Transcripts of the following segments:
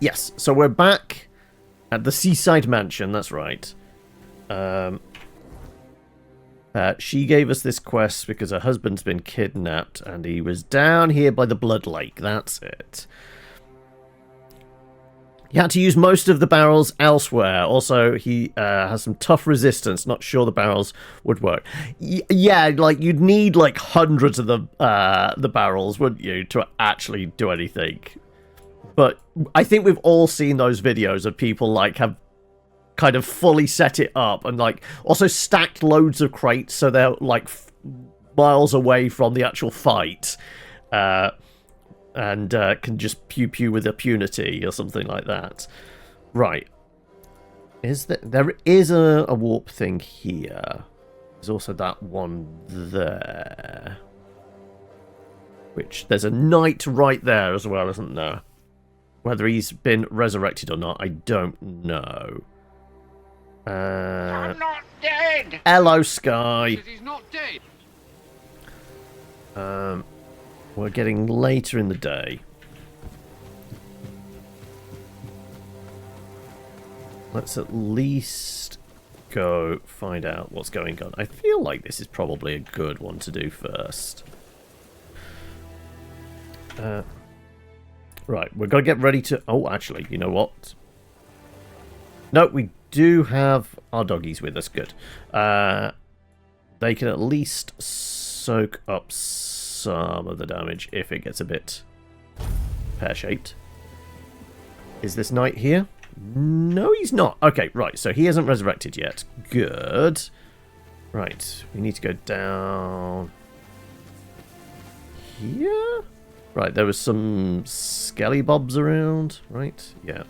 Yes, so we're back at the Seaside Mansion, that's right. She gave us this quest because her husband's been kidnapped and he was down here by the Blood Lake, that's it. He had to use most of the barrels elsewhere. Also, he has some tough resistance. Not sure the barrels would work. Yeah, like you'd need like hundreds of the barrels, wouldn't you, to actually do anything? But I think we've all seen those videos of people like have kind of fully set it up and like also stacked loads of crates so they're like miles away from the actual fight. And can just pew with impunity or something like that. Right. There is a warp thing here. There's also that one there. Which, there's a knight right there as well, isn't there? Whether he's been resurrected or not, I don't know. I'm not dead! Hello, Sky. He's not dead. We're getting later in the day. Let's at least go find out what's going on. I feel like this is probably a good one to do first. Right, we're going to get ready to... Oh, actually, you know what? No, we do have our doggies with us. Good. They can at least soak up some of the damage if it gets a bit pear-shaped. Is this knight here? No, he's not. Okay, right, so he hasn't resurrected yet. Good. Right, we need to go down here. Right, there was some skelly-bobs around, right? Yeah.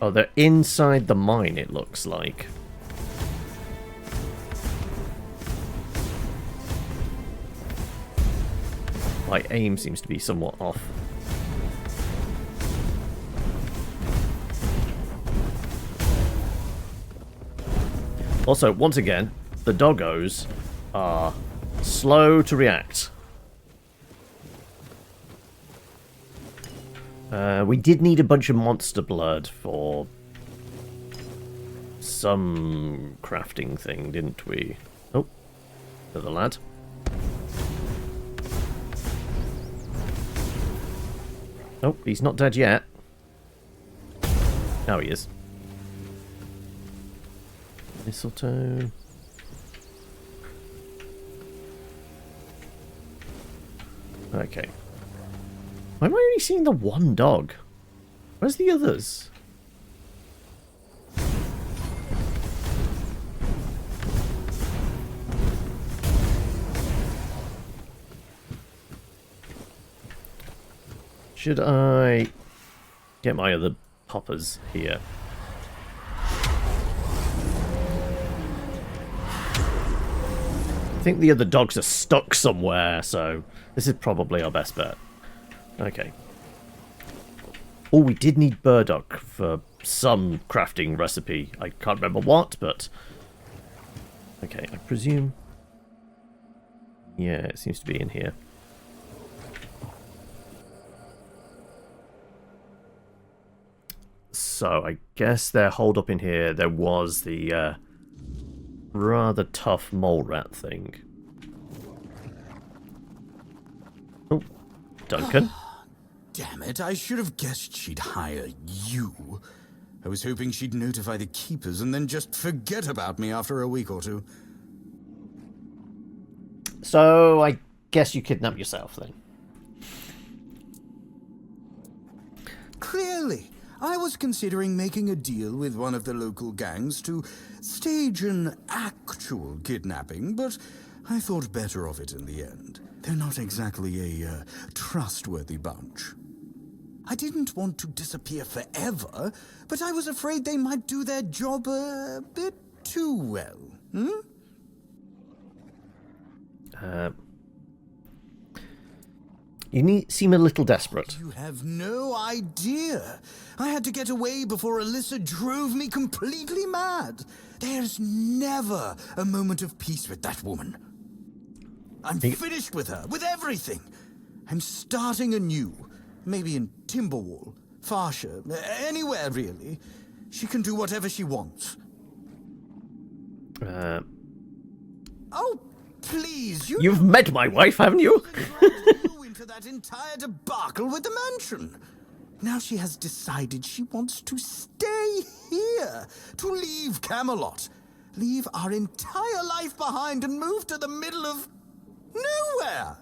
Oh, they're inside the mine, it looks like. My aim seems to be somewhat off. Also, once again, the doggos are slow to react. We did need a bunch of monster blood for some crafting thing, didn't we? Oh, another lad. Oh, he's not dead yet. Now he is. Mistletoe. Okay. Why am I only seeing the one dog? Where's the others? Should I get my other poppers here? I think the other dogs are stuck somewhere, so this is probably our best bet. Okay. Oh, we did need burdock for some crafting recipe. I can't remember what, but... Okay, I presume... Yeah, it seems to be in here. So, I guess they're holed up in here. There was the rather tough mole rat thing. Oh, Duncan. Damn it, I should have guessed she'd hire you. I was hoping she'd notify the keepers and then just forget about me after a week or two. So, I guess you kidnapped yourself, then. Clearly. I was considering making a deal with one of the local gangs to stage an actual kidnapping, but I thought better of it in the end. They're not exactly a trustworthy bunch. I didn't want to disappear forever, but I was afraid they might do their job a bit too well. You seem a little desperate. You have no idea. I had to get away before Alyssa drove me completely mad. There's never a moment of peace with that woman. I'm finished with her, with everything. I'm starting anew. Maybe in Timberwall, Farsha, anywhere really. She can do whatever she wants. Oh, please, You've met my wife, haven't you? you into that entire debacle with the mansion. Now she has decided she wants to stay here, to leave Camelot, leave our entire life behind and move to the middle of nowhere.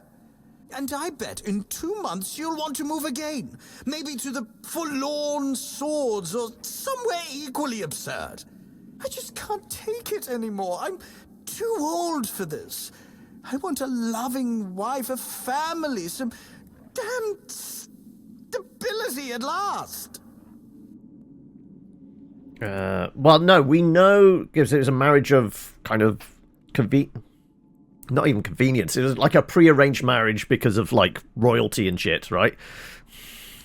And I bet in 2 months you'll want to move again, maybe to the Forlorn Swords or somewhere equally absurd. I just can't take it anymore. I'm too old for this. I want a loving wife, a family, some damn stability at last. Well, no, we know because it was a marriage of kind of not even convenience. It was like a pre-arranged marriage because of like royalty and shit, right?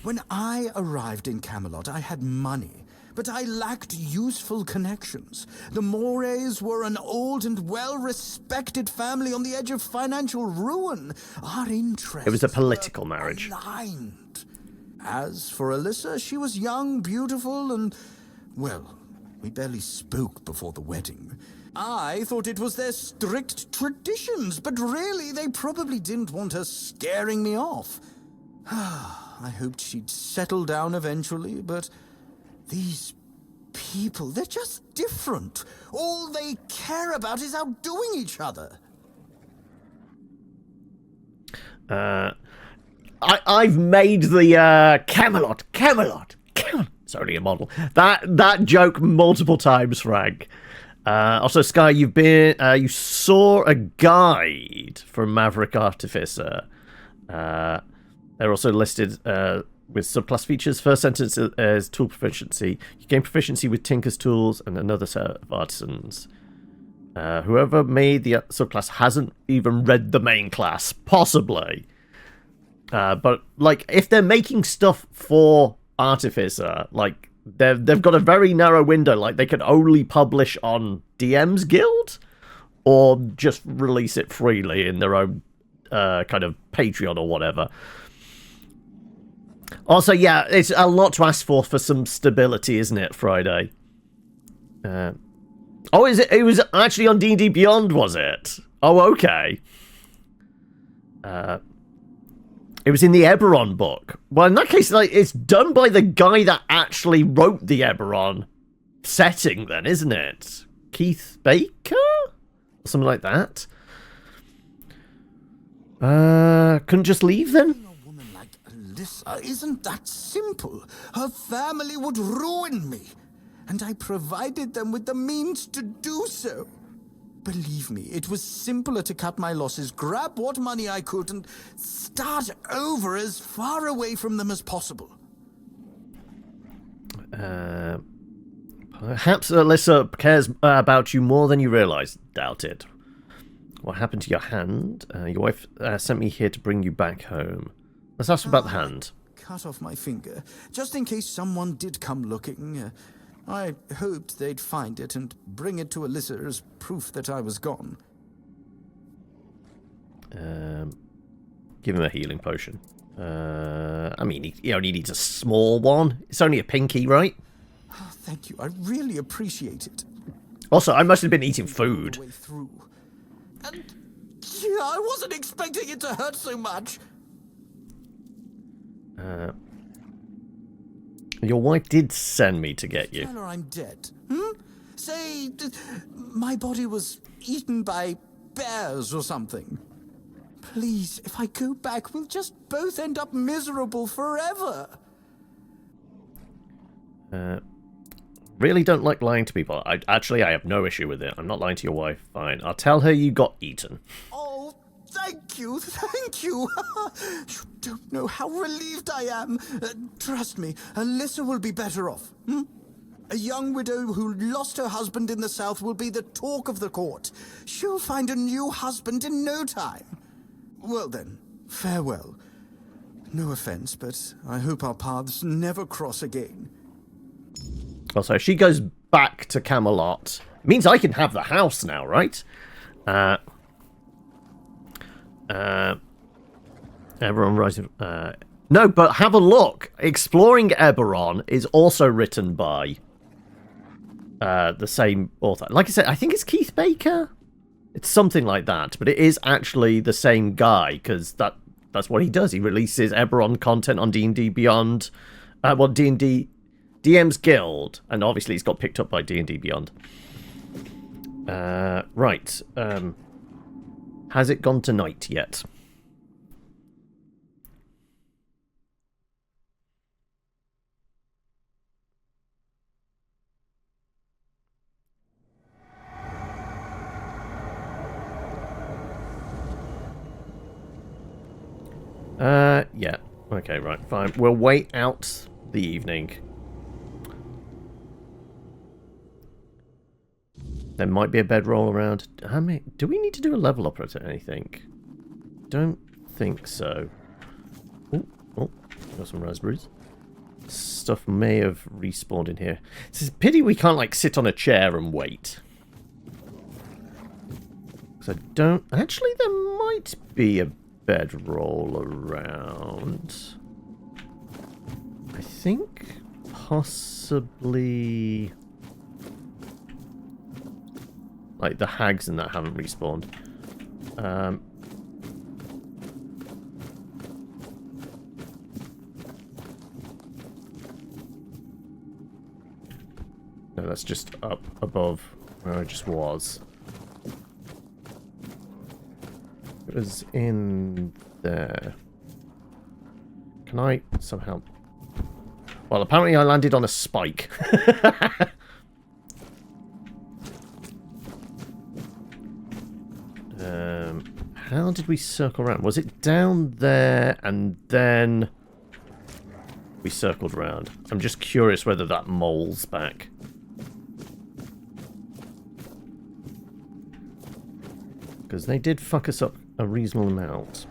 When I arrived in Camelot, I had money, but I lacked useful connections. The Morays were an old and well-respected family on the edge of financial ruin. Our interests It was a political marriage. aligned. As for Alyssa, she was young, beautiful, and, well, we barely spoke before the wedding. I thought it was their strict traditions, but really they probably didn't want her scaring me off. I hoped she'd settle down eventually, but these people, they're just different. All they care about is outdoing each other. I've made the Camelot. It's only a model. That joke multiple times, Frank. Also, Sky, you saw a guide from Maverick Artificer. They're also listed with subclass features. First sentence is tool proficiency. You gain proficiency with Tinker's tools and another set of artisans. Whoever made the subclass hasn't even read the main class, possibly. But like, if they're making stuff for Artificer, like they've got a very narrow window. Like they can only publish on DM's Guild, or just release it freely in their own kind of Patreon or whatever. Also, yeah, it's a lot to ask for some stability, isn't it, Friday? Oh, is it? It was actually on D&D Beyond, was it? Oh, okay. It was in the Eberron book. Well, in that case, like, it's done by the guy that actually wrote the Eberron setting, then, isn't it? Keith Baker? Or something like that. Couldn't just leave, then? A woman like Alyssa isn't that simple. Her family would ruin me, and I provided them with the means to do so. Believe me, it was simpler to cut my losses, grab what money I could, and start over as far away from them as possible. Perhaps Alyssa cares about you more than you realise. Doubt it. What happened to your hand? Your wife sent me here to bring you back home. Let's ask about the hand. Cut off my finger, just in case someone did come looking. I hoped they'd find it and bring it to Alyssa as proof that I was gone. Give him a healing potion. I mean, he only needs a small one. It's only a pinky, right? Oh, thank you. I really appreciate it. Also, I must have been eating food. Way through. And yeah, I wasn't expecting it to hurt so much. Your wife did send me to get you. Tell her I'm dead. Say, my body was eaten by bears or something. Please, if I go back, we'll just both end up miserable forever. Really don't like lying to people. I have no issue with it. I'm not lying to your wife. Fine. I'll tell her you got eaten. Oh, thank you, thank you. You don't know how relieved I am. Trust me, Alyssa will be better off. A young widow who lost her husband in the south will be the talk of the court. She'll find a new husband in no time. Well then, farewell. No offense, but I hope our paths never cross again. Also, if she goes back to Camelot, it means I can have the house now, right? Everyone rising. No, but have a look. Exploring Eberron is also written by the same author. Like I said, I think it's Keith Baker. It's something like that, but it is actually the same guy, because that's what he does. He releases Eberron content on D&D Beyond. Well, D&D... DM's Guild, and obviously he's got picked up by D&D Beyond. Right. Has it gone to night yet? Yeah. Okay, right, fine. We'll wait out the evening. There might be a bedroll around. How many? Do we need to do a level up or anything? Don't think so. Oh, got some raspberries. Stuff may have respawned in here. It's a pity we can't, like, sit on a chair and wait. Because I don't... Actually, there might be a bedroll around. I think possibly... Like, the hags and that haven't respawned. No, that's just up above where I just was. It was in there. Can I somehow... Well, apparently I landed on a spike. How did we circle around? Was it down there and then we circled around? I'm just curious whether that mole's back. Because they did fuck us up a reasonable amount.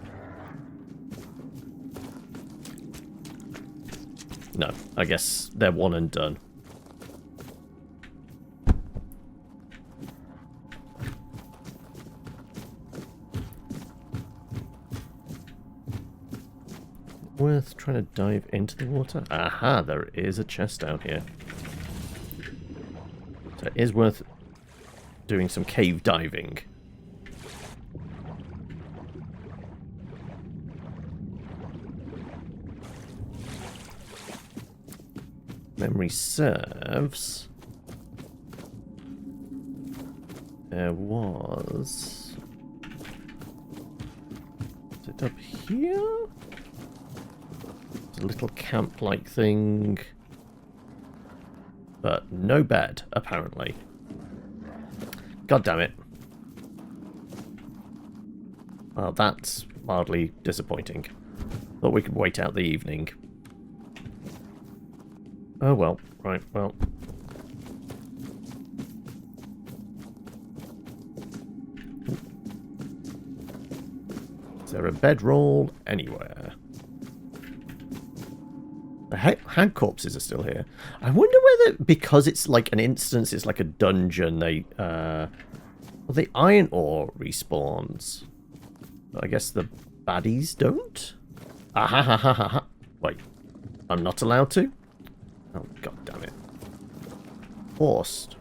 No, I guess they're one and done. Worth trying to dive into the water? Aha, there is a chest down here. So it is worth doing some cave diving. Memory serves. There was... Is it up here? A little camp-like thing, but no bed, apparently. God damn it. Well, that's mildly disappointing. Thought we could wait out the evening. Oh well, right, well. Is there a bedroll anywhere? The hag corpses are still here. I wonder whether, because it's like an instance, it's like a dungeon, they, well, the iron ore respawns. But I guess the baddies don't? Ah ha ha ha ha ha. Wait, I'm not allowed to? Oh, god damn it. Forced.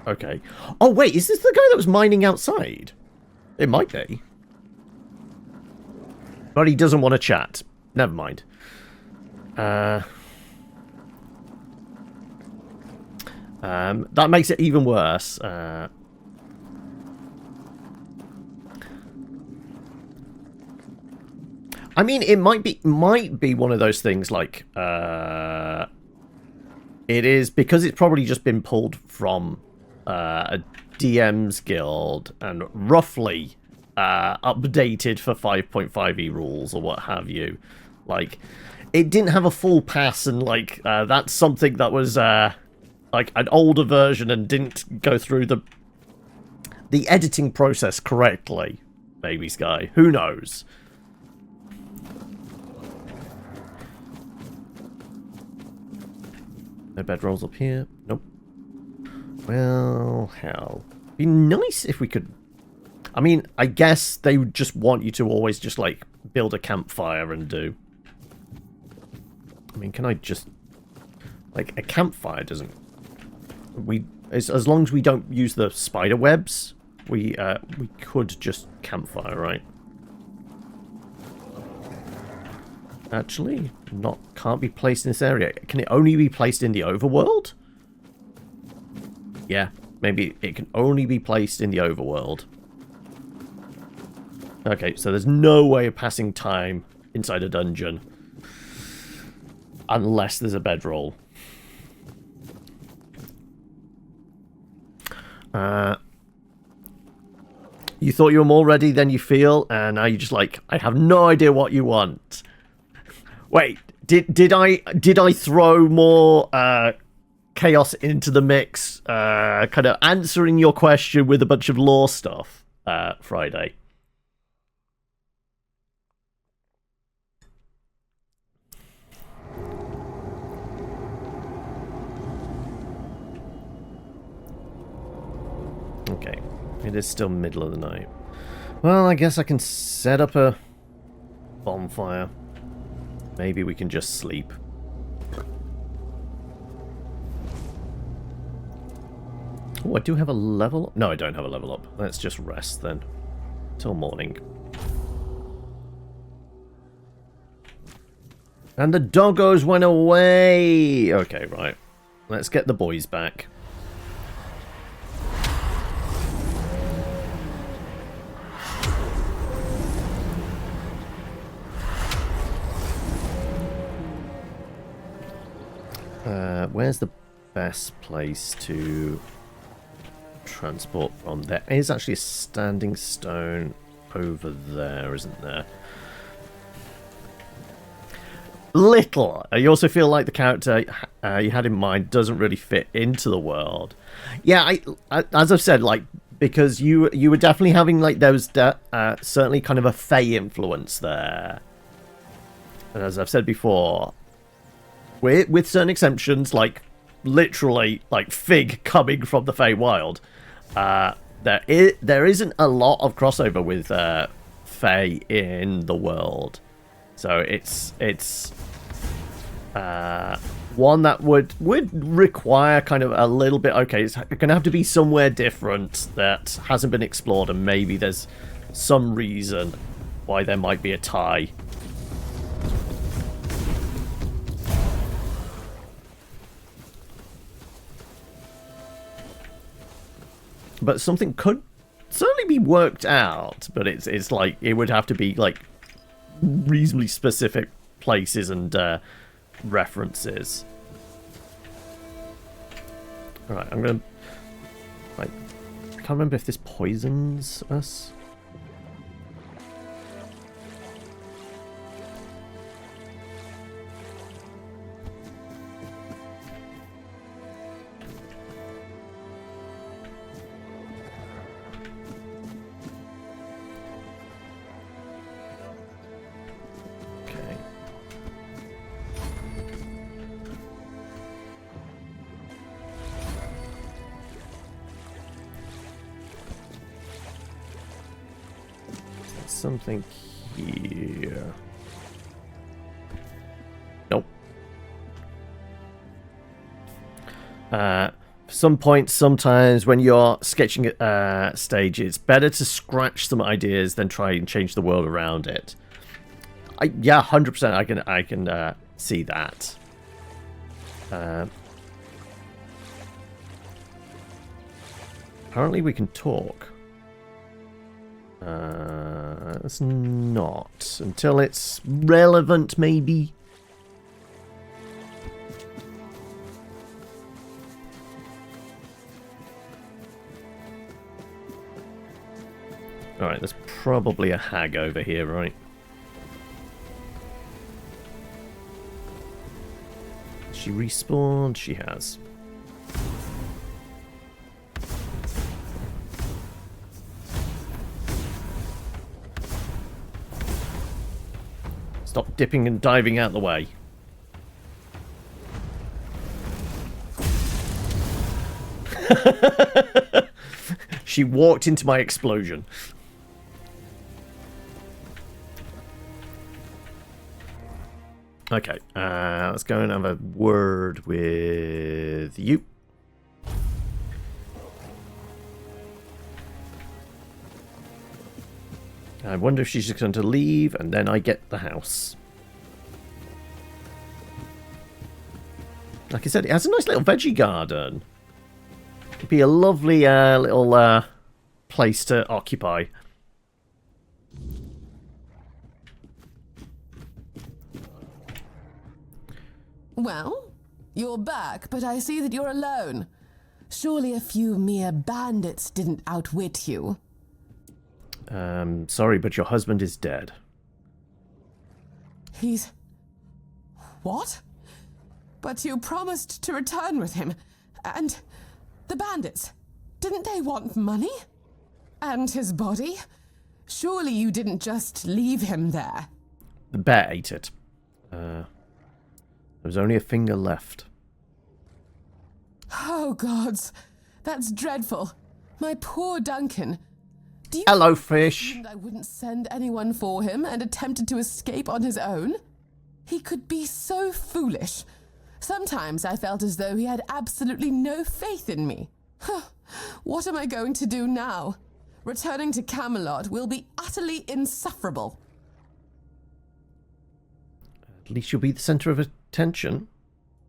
Okay. Oh, wait, is this the guy that was mining outside? It might be. But he doesn't want to chat. Never mind. That makes it even worse. I mean, it might be one of those things like it is because it's probably just been pulled from a DM's guild and roughly updated for 5.5e rules or what have you. Like, it didn't have a full pass, and like that's something that was like an older version and didn't go through the editing process correctly. Maybe, Sky. Who knows? No bedrolls up here. Nope. Well, hell. Be nice if we could... I mean, I guess they would just want you to always just, like, build a campfire and do. mean, can I just... Like, a campfire doesn't... As long as we don't use the spider webs, we could just campfire, right? Actually, can't be placed in this area. Can it only be placed in the overworld? Yeah, maybe it can only be placed in the overworld. Okay, so there's no way of passing time inside a dungeon unless there's a bedroll. You thought you were more ready than you feel, and now you're just like, I have no idea what you want. Wait, did I throw more chaos into the mix, kind of answering your question with a bunch of lore stuff, Friday? Okay, it is still middle of the night. Well, I guess I can set up a bonfire. Maybe we can just sleep. Oh, I do have a level... No, I don't have a level up. Let's just rest then. Till morning. And the doggos went away! Okay, right. Let's get the boys back. Where's the best place to transport from? There is actually a standing stone over there, isn't there? Little. You also feel like the character you had in mind doesn't really fit into the world. Yeah, I as I've said, like, because you were definitely having like those certainly kind of a Fey influence there. And as I've said before, with certain exemptions, like literally like Fig coming from the Feywild, there isn't a lot of crossover with Fey in the world, so it's one that would require kind of a little bit. Okay, it's gonna have to be somewhere different that hasn't been explored, and maybe there's some reason why there might be a tie. But something could certainly be worked out, but it's like it would have to be like reasonably specific places and references. All right, I'm gonna like I can't remember if this poisons us. Something here. Nope. Some points, sometimes when you're sketching a stage, it's better to scratch some ideas than try and change the world around it. Yeah, 100%. I can see that. Apparently, we can talk. It's not until it's relevant, maybe. Alright, there's probably a hag over here, right? Has she respawned? She has. Stop dipping and diving out the way. She walked into my explosion. Okay, let's go and have a word with you. I wonder if she's just going to leave, and then I get the house. Like I said, it has a nice little veggie garden. It'd be a lovely little place to occupy. Well, you're back, but I see that you're alone. Surely a few mere bandits didn't outwit you. Sorry, but your husband is dead. He's... What? But you promised to return with him. And the bandits, didn't they want money? And his body? Surely you didn't just leave him there. The bear ate it. There was only a finger left. Oh, gods. That's dreadful. My poor Duncan. Do you Hello, fish. think I wouldn't send anyone for him and attempted to escape on his own? He could be so foolish. Sometimes I felt as though he had absolutely no faith in me. What am I going to do now? Returning to Camelot will be utterly insufferable. At least you'll be the centre of attention.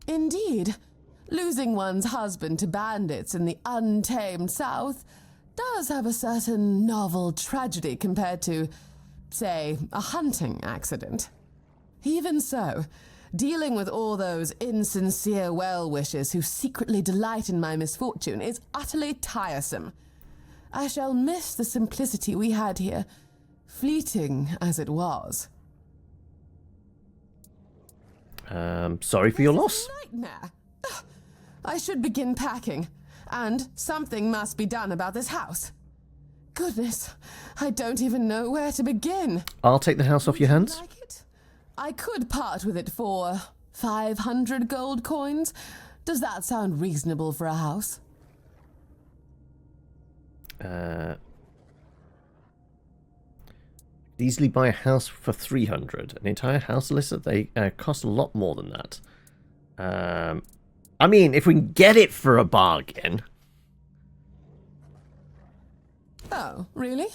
Indeed. Losing one's husband to bandits in the untamed South does have a certain novel tragedy compared to, say, a hunting accident. Even so, dealing with all those insincere well-wishers who secretly delight in my misfortune is utterly tiresome. I shall miss the simplicity we had here, fleeting as it was. Sorry for your loss. Nightmare. I should begin packing, and something must be done about this house. Goodness, I don't even know where to begin. I'll take the house off your hands. Like it? I could part with it for 500 gold coins. Does that sound reasonable for a house? Easily buy a house for 300. An entire house, Alyssa, they cost a lot more than that. I mean, if we can get it for a bargain. Oh, really?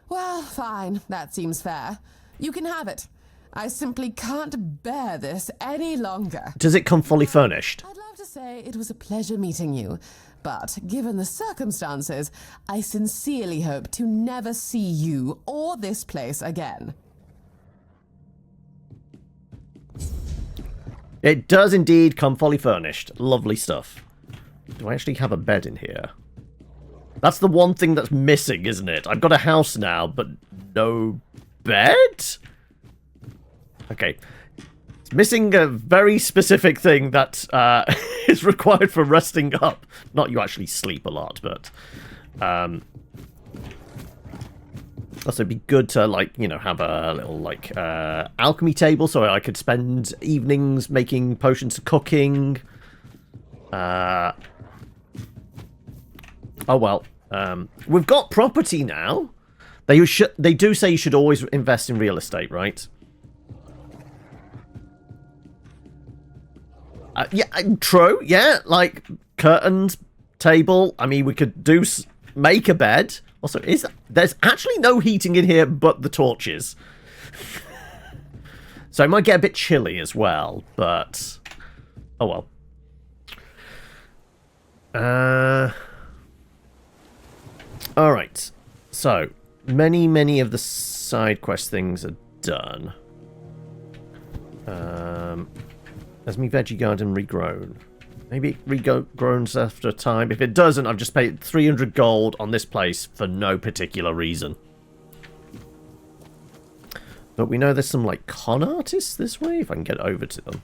Well, fine. That seems fair. You can have it. I simply can't bear this any longer. Does it come fully furnished? I'd love to say it was a pleasure meeting you, but given the circumstances, I sincerely hope to never see you or this place again. It does indeed come fully furnished. Lovely stuff. Do I actually have a bed in here? That's the one thing that's missing, isn't it? I've got a house now, but no bed? Okay. It's missing a very specific thing that is required for resting up. Not you actually sleep a lot, but... also, it'd be good to, like, you know, have a little, like, alchemy table so I could spend evenings making potions of cooking. Oh, well. We've got property now. They do say you should always invest in real estate, right? Yeah, true. Yeah, like, curtains, table. I mean, we could make a bed. Also, there's actually no heating in here but the torches. So it might get a bit chilly as well, but... oh well. Alright. So, many of the side quest things are done. Has me veggie garden regrown? Maybe it regrows after a time. If it doesn't, I've just paid 300 gold on this place for no particular reason. But we know there's some, like, con artists this way, if I can get over to them.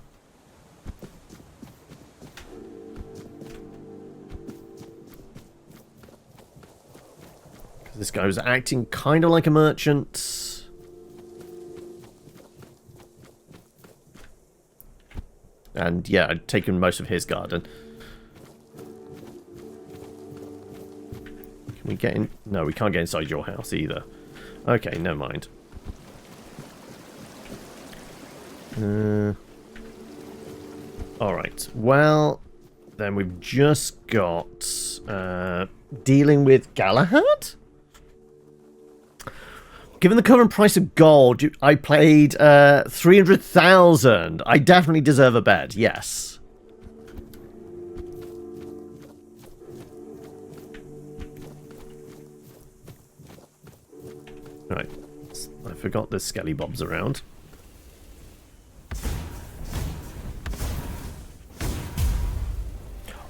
This guy was acting kind of like a merchant. And yeah, I'd taken most of his garden. Can we get in? No, we can't get inside your house either. Okay, never mind. Alright, well, then we've just got dealing with Galahad? Given the current price of gold, I played 300,000. I definitely deserve a bed, yes. Right, I forgot there's Skelly Bobs around.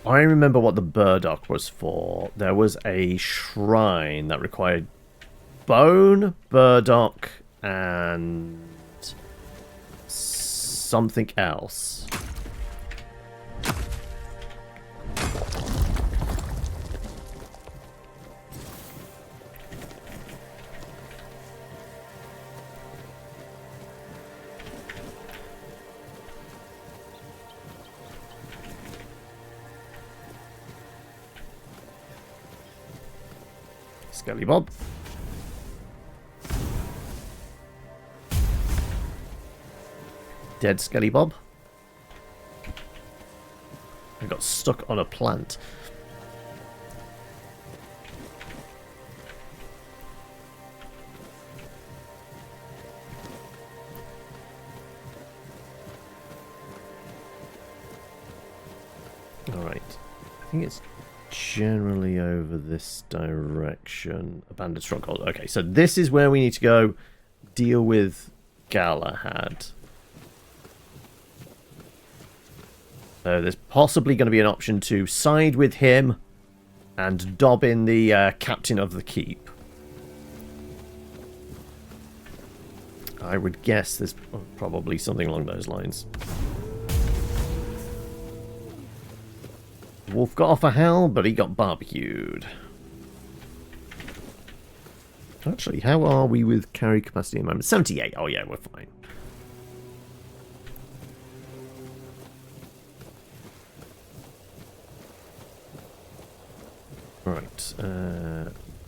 I remember what the burdock was for. There was a shrine that required bone, burdock, and something else. Skelly Bob. Dead Skelly Bob. I got stuck on a plant. Alright. I think it's generally over this direction. Abandoned stronghold. Okay, so this is where we need to go deal with Galahad. So there's possibly going to be an option to side with him and dob in the captain of the keep. I would guess there's probably something along those lines. Wolf got off a hell, but he got barbecued. Actually, how are we with carry capacity at the moment? 78. Oh yeah, we're fine. Right,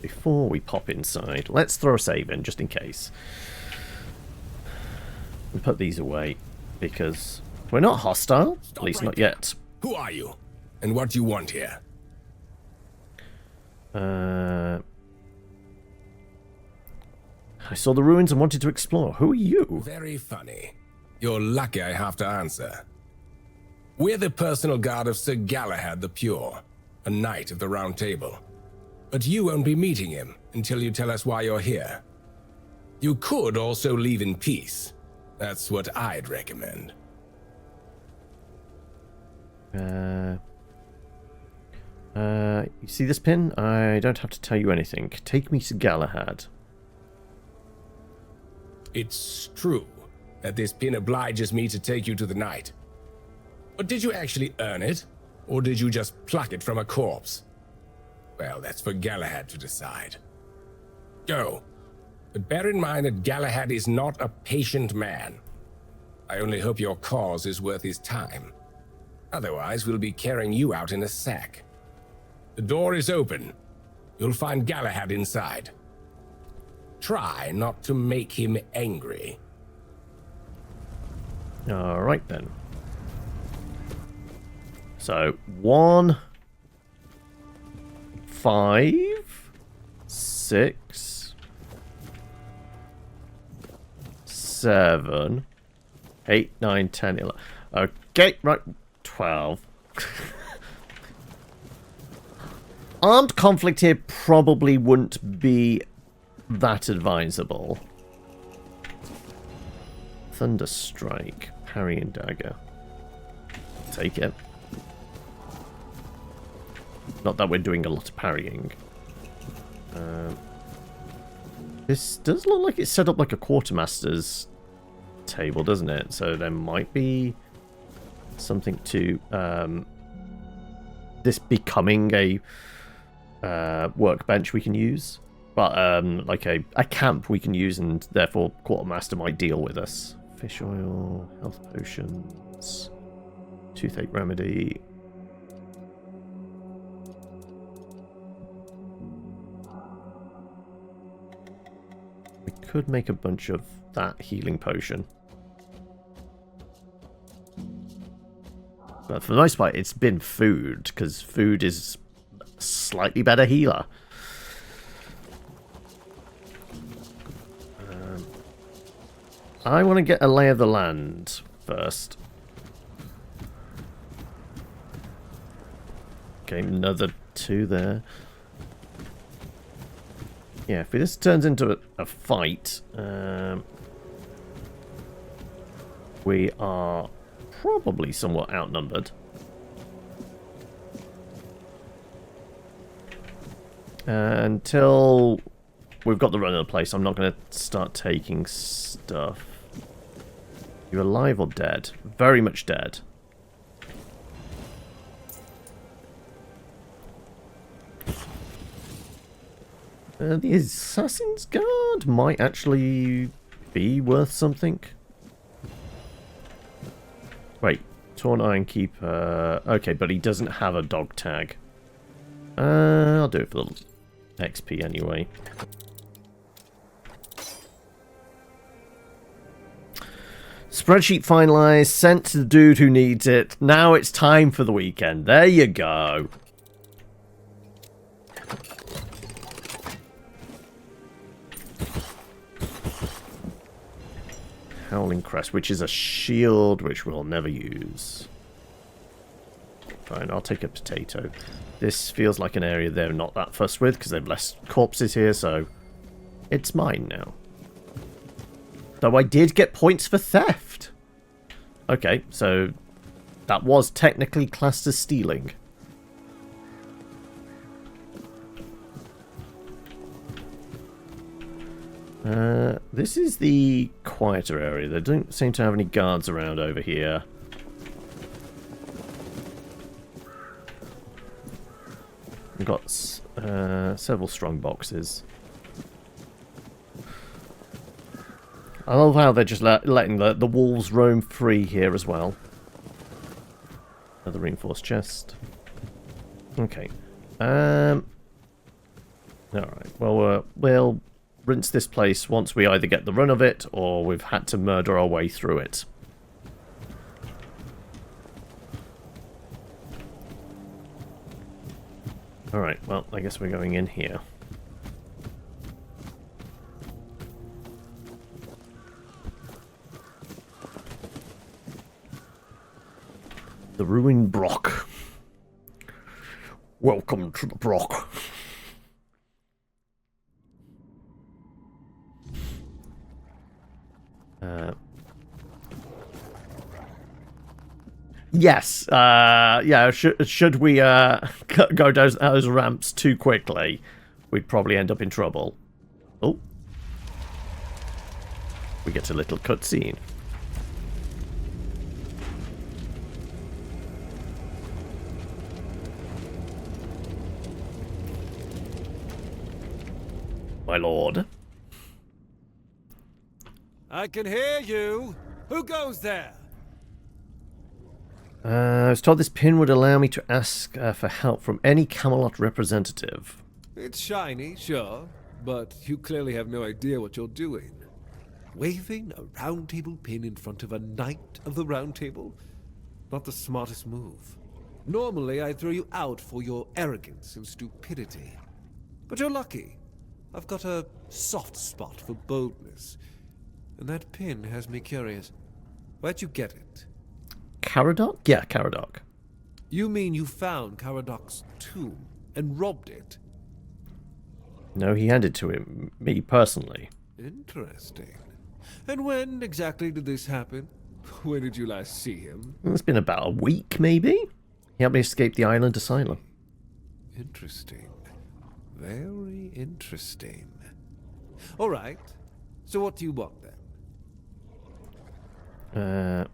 before we pop inside, let's throw a save in, just in case. And put these away, because we're not hostile, at least not yet. Who are you? And what do you want here? I saw the ruins and wanted to explore. Who are you? Very funny. You're lucky I have to answer. We're the personal guard of Sir Galahad the Pure, a knight of the Round Table. But you won't be meeting him until you tell us why you're here. You could also leave in peace. That's what I'd recommend. You see this pin? I don't have to tell you anything. Take me to Galahad. It's true that this pin obliges me to take you to the knight. But did you actually earn it? Or did you just pluck it from a corpse? Well, that's for Galahad to decide. Go. But bear in mind that Galahad is not a patient man. I only hope your cause is worth his time. Otherwise, we'll be carrying you out in a sack. The door is open. You'll find Galahad inside. Try not to make him angry. Alright then. So, 1, 5, 6, 7, 8, 9, 10, 11. Okay, right, 12. Armed conflict here probably wouldn't be that advisable. Thunderstrike, parry and dagger. Take it. Not that we're doing a lot of parrying. This does look like it's set up like a quartermaster's table, doesn't it? So there might be something to this becoming a workbench we can use. But like a camp we can use, and therefore quartermaster might deal with us. Fish oil, health potions, toothache remedy. We could make a bunch of that healing potion. But for the most part, it's been food, because food is a slightly better healer. I want to get a lay of the land first. Okay, another 2 there. Yeah, if this turns into a fight, we are probably somewhat outnumbered. Until we've got the run of the place, I'm not going to start taking stuff. You alive or dead? Very much dead. The Assassin's Guard might actually be worth something. Wait, Torn Iron Keeper. Okay, but he doesn't have a dog tag. I'll do it for the XP anyway. Spreadsheet finalized, sent to the dude who needs it. Now it's time for the weekend. There you go. Howling Crest, which is a shield which we'll never use. Fine, I'll take a potato. This feels like an area they're not that fussed with because they've less corpses here, so it's mine now. Though I did get points for theft. Okay, so that was technically classed as stealing. This is the quieter area. They don't seem to have any guards around over here. We've got several strong boxes. I love how they're just letting the wolves roam free here as well. Another reinforced chest. Okay. Alright. Well, we'll rinse this place once we either get the run of it or we've had to murder our way through it. Alright, well, I guess we're going in here. The Ruined Brock. Welcome to the Brock. Yes. Yeah. Should we go down those ramps too quickly, we'd probably end up in trouble. Oh, we get a little cutscene. My lord. I can hear you. Who goes there? I was told this pin would allow me to ask for help from any Camelot representative. It's shiny, sure, but you clearly have no idea what you're doing. Waving a round table pin in front of a knight of the round table? Not the smartest move. Normally, I'd throw you out for your arrogance and stupidity. But you're lucky. I've got a soft spot for boldness. And that pin has me curious. Where'd you get it? Caradoc? Yeah, Caradoc. You mean you found Caradoc's tomb and robbed it? No, he handed to him, me personally. Interesting. And when exactly did this happen? When did you last see him? It's been about a week, maybe? He helped me escape the island asylum. Interesting. Very interesting. All right. So what do you want then?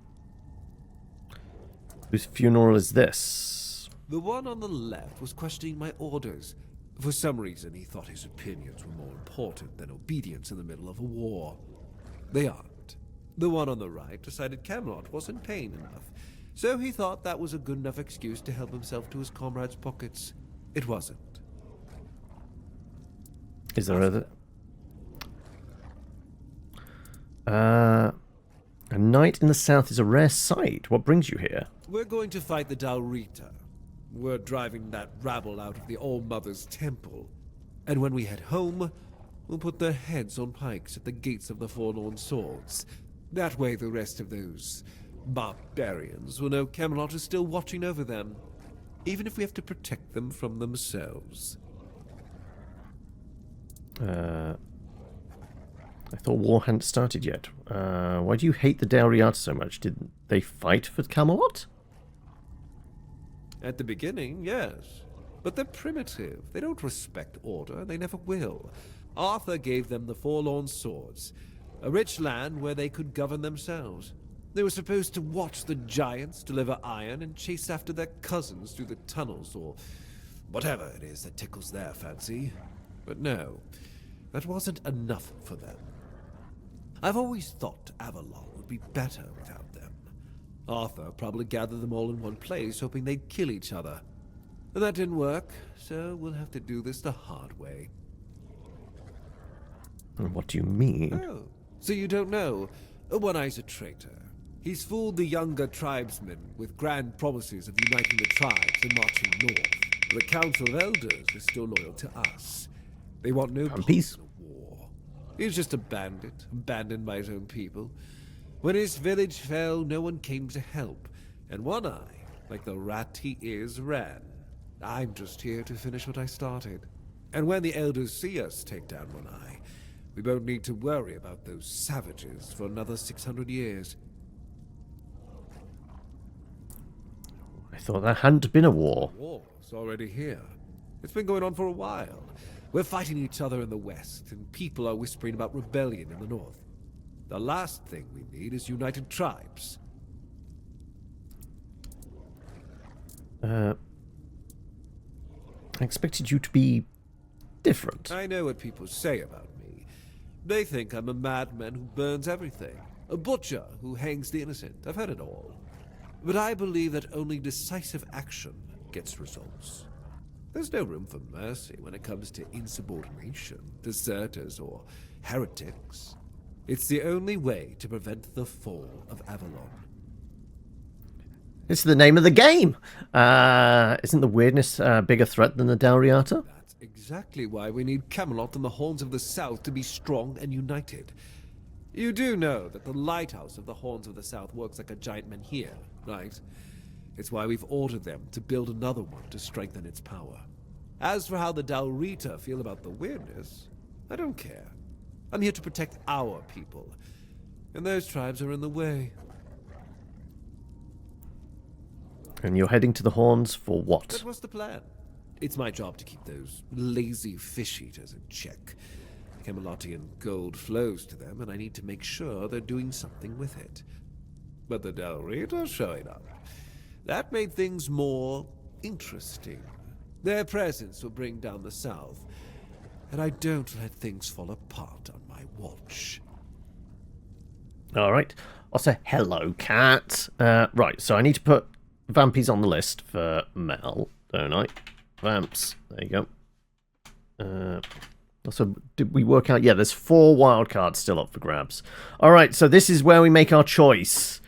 Whose funeral is this? The one on the left was questioning my orders. For some reason, he thought his opinions were more important than obedience in the middle of a war. They aren't. The one on the right decided Camelot wasn't paying enough, so he thought that was a good enough excuse to help himself to his comrades' pockets. It wasn't. Is there other? A night in the south is a rare sight. What brings you here? We're going to fight the Dalrita. We're driving that rabble out of the All-Mother's temple. And when we head home, we'll put their heads on pikes at the gates of the Forlorn Swords. That way the rest of those barbarians will know Camelot is still watching over them, even if we have to protect them from themselves. I thought war hadn't started yet. Why do you hate the Dalriata so much? Did they fight for Camelot? At the beginning, yes. But they're primitive. They don't respect order. They never will. Arthur gave them the Forlorn Swords, a rich land where they could govern themselves. They were supposed to watch the giants deliver iron and chase after their cousins through the tunnels, or whatever it is that tickles their fancy. But no, that wasn't enough for them. I've always thought Avalon would be better without them. Arthur probably gathered them all in one place, hoping they'd kill each other. But that didn't work, so we'll have to do this the hard way. What do you mean? Oh, so you don't know? One-Eye's a traitor. He's fooled the younger tribesmen with grand promises of uniting the tribes and marching north. The Council of Elders is still loyal to us. They want no peace. part in a war. He's just a bandit, abandoned by his own people. When his village fell, no one came to help, and One-Eye, like the rat he is, ran. I'm just here to finish what I started. And when the Elders see us take down One-Eye, we won't need to worry about those savages for another 600 years. I thought there hadn't been a war. War's already here. It's been going on for a while. We're fighting each other in the west, and people are whispering about rebellion in the north. The last thing we need is united tribes. I expected you to be different. I know what people say about me. They think I'm a madman who burns everything. A butcher who hangs the innocent. I've heard it all. But I believe that only decisive action gets results. There's no room for mercy when it comes to insubordination, deserters, or heretics. It's the only way to prevent the fall of Avalon. It's the name of the game. Isn't the weirdness a bigger threat than the Dalriata? That's exactly why we need Camelot and the Horns of the South to be strong and united. You do know that the lighthouse of the Horns of the South works like a giant menhir, right? It's why we've ordered them to build another one to strengthen its power. As for how the Dalrita feel about the weirdness, I don't care. I'm here to protect our people, and those tribes are in the way. And you're heading to the Horns for what? That was the plan. It's my job to keep those lazy fish eaters in check. Camelotian gold flows to them, and I need to make sure they're doing something with it. But the Dalrita showing up. That made things more interesting. Their presence will bring down the South, and I don't let things fall apart on my watch. All right. I'll say hello, cat. Right, so I need to put Vampies on the list for Mel, don't I? Vamps. There you go. Also, did we work out? Yeah, there's 4 wildcards still up for grabs. All right, so this is where we make our choice.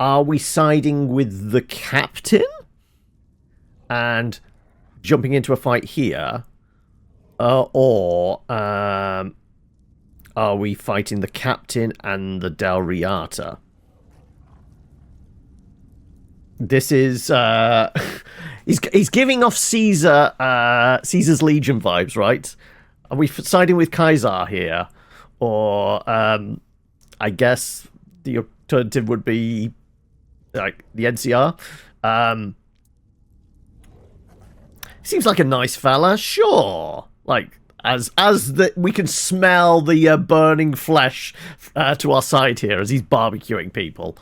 Are we siding with the captain and jumping into a fight here? Or are we fighting the captain and the Dalriata? This is he's giving off Caesar's Legion vibes, right? Are we siding with Caesar here, or I guess the alternative would be like the NCR? Seems like a nice fella, sure. Like as we can smell the burning flesh to our side here as he's barbecuing people.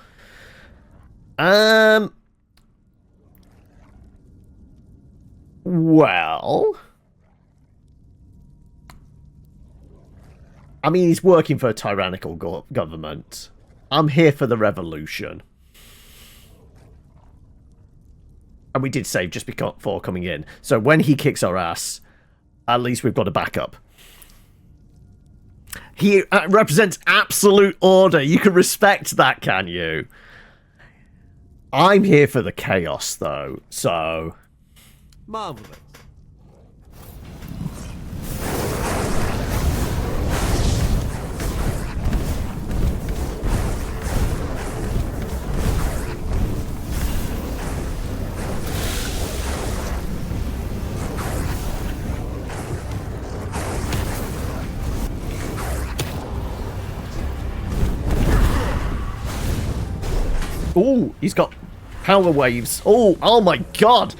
Well, I mean, he's working for a tyrannical government. I'm here for the revolution. And we did save just before coming in. So when he kicks our ass, at least we've got a backup. He represents absolute order. You can respect that, can you? I'm here for the chaos, though, so... Marvelous. Oh, he's got power waves. Oh my god.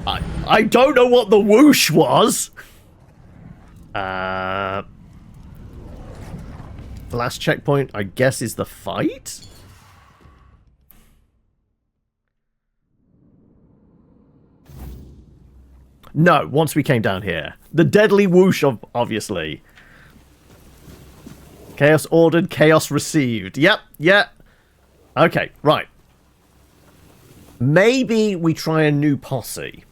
I don't know what the whoosh was. Last checkpoint, I guess, is the fight? No, once we came down here. The deadly whoosh, obviously. Chaos ordered, chaos received. Yep, yep. Okay, right. Maybe we try a new posse.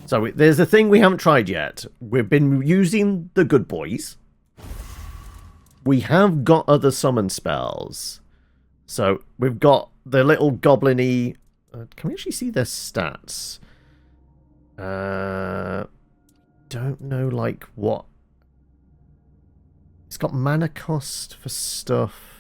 So there's a thing we haven't tried yet. We've been using the good boys. We have got other summon spells. So we've got the little goblin-y... can we actually see their stats? Don't know, like, what... It's got mana cost for stuff.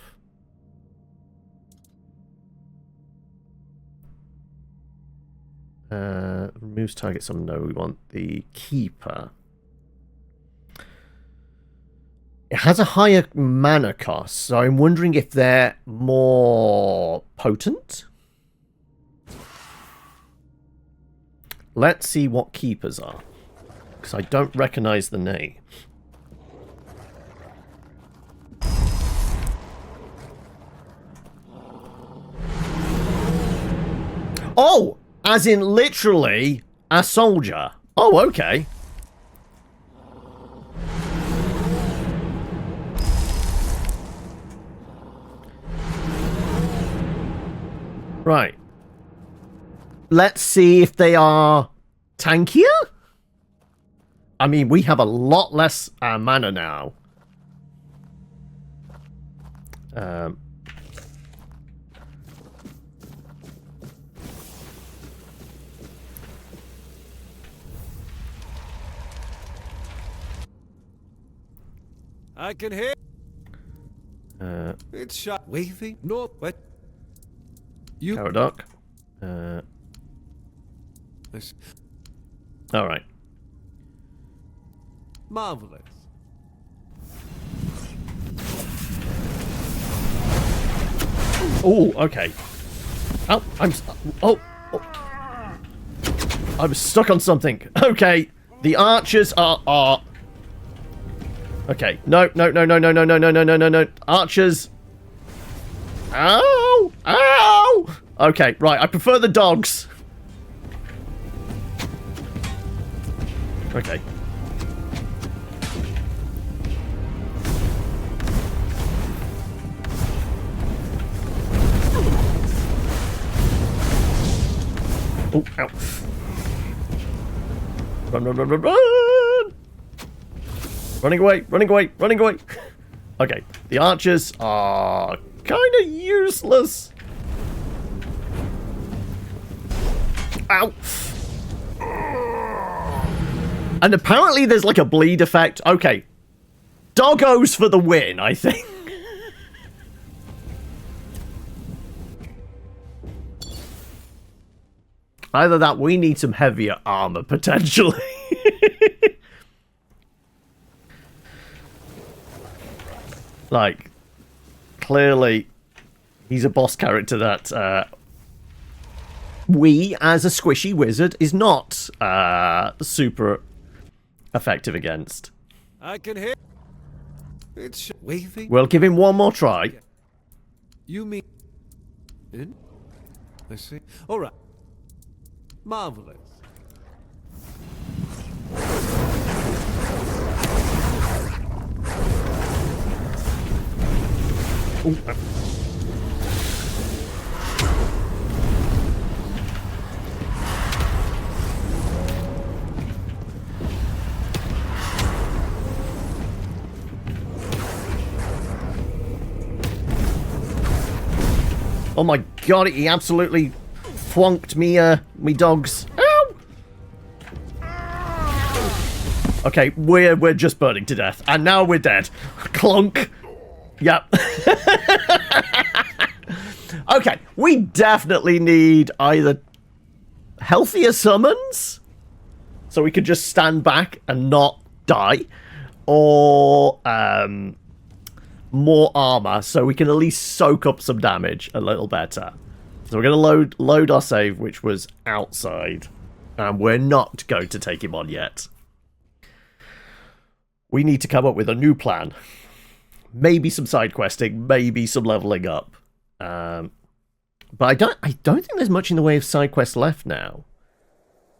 Removes target summon. No, we want the keeper. It has a higher mana cost, so I'm wondering if they're more potent. Let's see what keepers are, because I don't recognize the name. Oh! As in literally a soldier. Oh, okay. Right. Let's see if they are tankier? I mean, we have a lot less mana now. I can hear. It's shot waving north. What? You. Caradoc. All right. Marvelous. Oh, okay. Oh, oh. I was stuck on something. Okay, the archers are. Okay, no. Archers. Ow! Ow! Okay, right. I prefer the dogs. Okay. Oh, ow. Run! Running away! Okay, the archers are kind of useless. Ow! And apparently there's like a bleed effect. Okay. Doggos for the win, I think. Either that, we need some heavier armor, potentially. Like, clearly, he's a boss character that we, as a squishy wizard, is not super effective against. I can hear. It's waving. We'll give him one more try. You mean? I see. All right. Marvelous. Ooh. Oh my god, he absolutely flunked me, me dogs. Ow! Okay, we're just burning to death. And now we're dead. Clunk. Yep. Okay, we definitely need either healthier summons, so we could just stand back and not die, or more armor, so we can at least soak up some damage a little better. So we're going to load our save, which was outside, and we're not going to take him on yet. We need to come up with a new plan. Maybe some side questing, maybe some leveling up. But I don't think there's much in the way of side quests left now.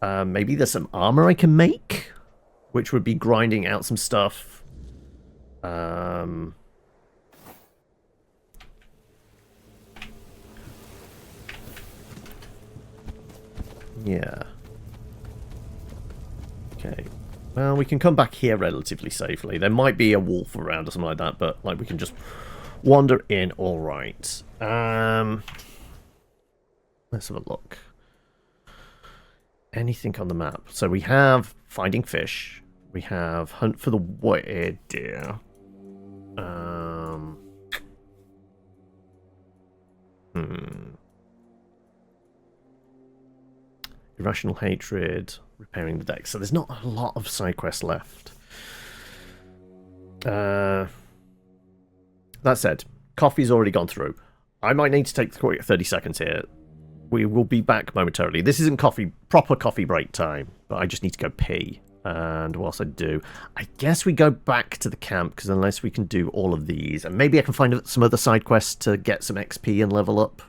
Maybe there's some armor I can make, which would be grinding out some stuff. Yeah. Okay. Well, we can come back here relatively safely. There might be a wolf around or something like that, but like we can just wander in. All right. Let's have a look. Anything on the map? So we have finding fish. We have hunt for the white deer. Irrational hatred. Repairing the deck. So there's not a lot of side quests left. That said, coffee's already gone through. I might need to take 30 seconds here. We will be back momentarily. This isn't proper coffee break time, but I just need to go pee. And whilst I do, I guess we go back to the camp, because unless we can do all of these, and maybe I can find some other side quests to get some XP and level up.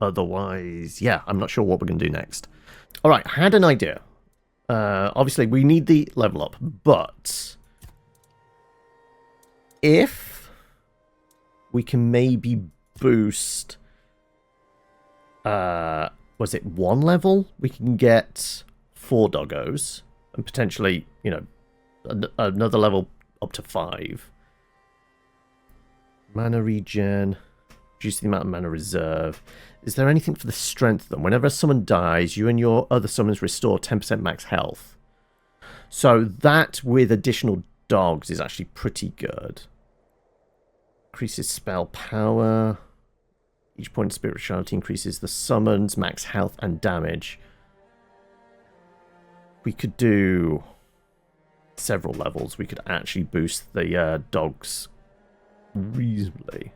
Otherwise, yeah, I'm not sure what we're going to do next. All right, I had an idea. Obviously, we need the level up, but if we can maybe boost, was it 1 level? We can get 4 doggos, and potentially, you know, another level up to 5. Mana regen, reduce the amount of mana reserve. Is there anything for the strength then? Whenever someone dies, you and your other summons restore 10% max health. So that with additional dogs is actually pretty good. Increases spell power. Each point of spirituality increases the summons, max health, and damage. We could do several levels. We could actually boost the dogs reasonably.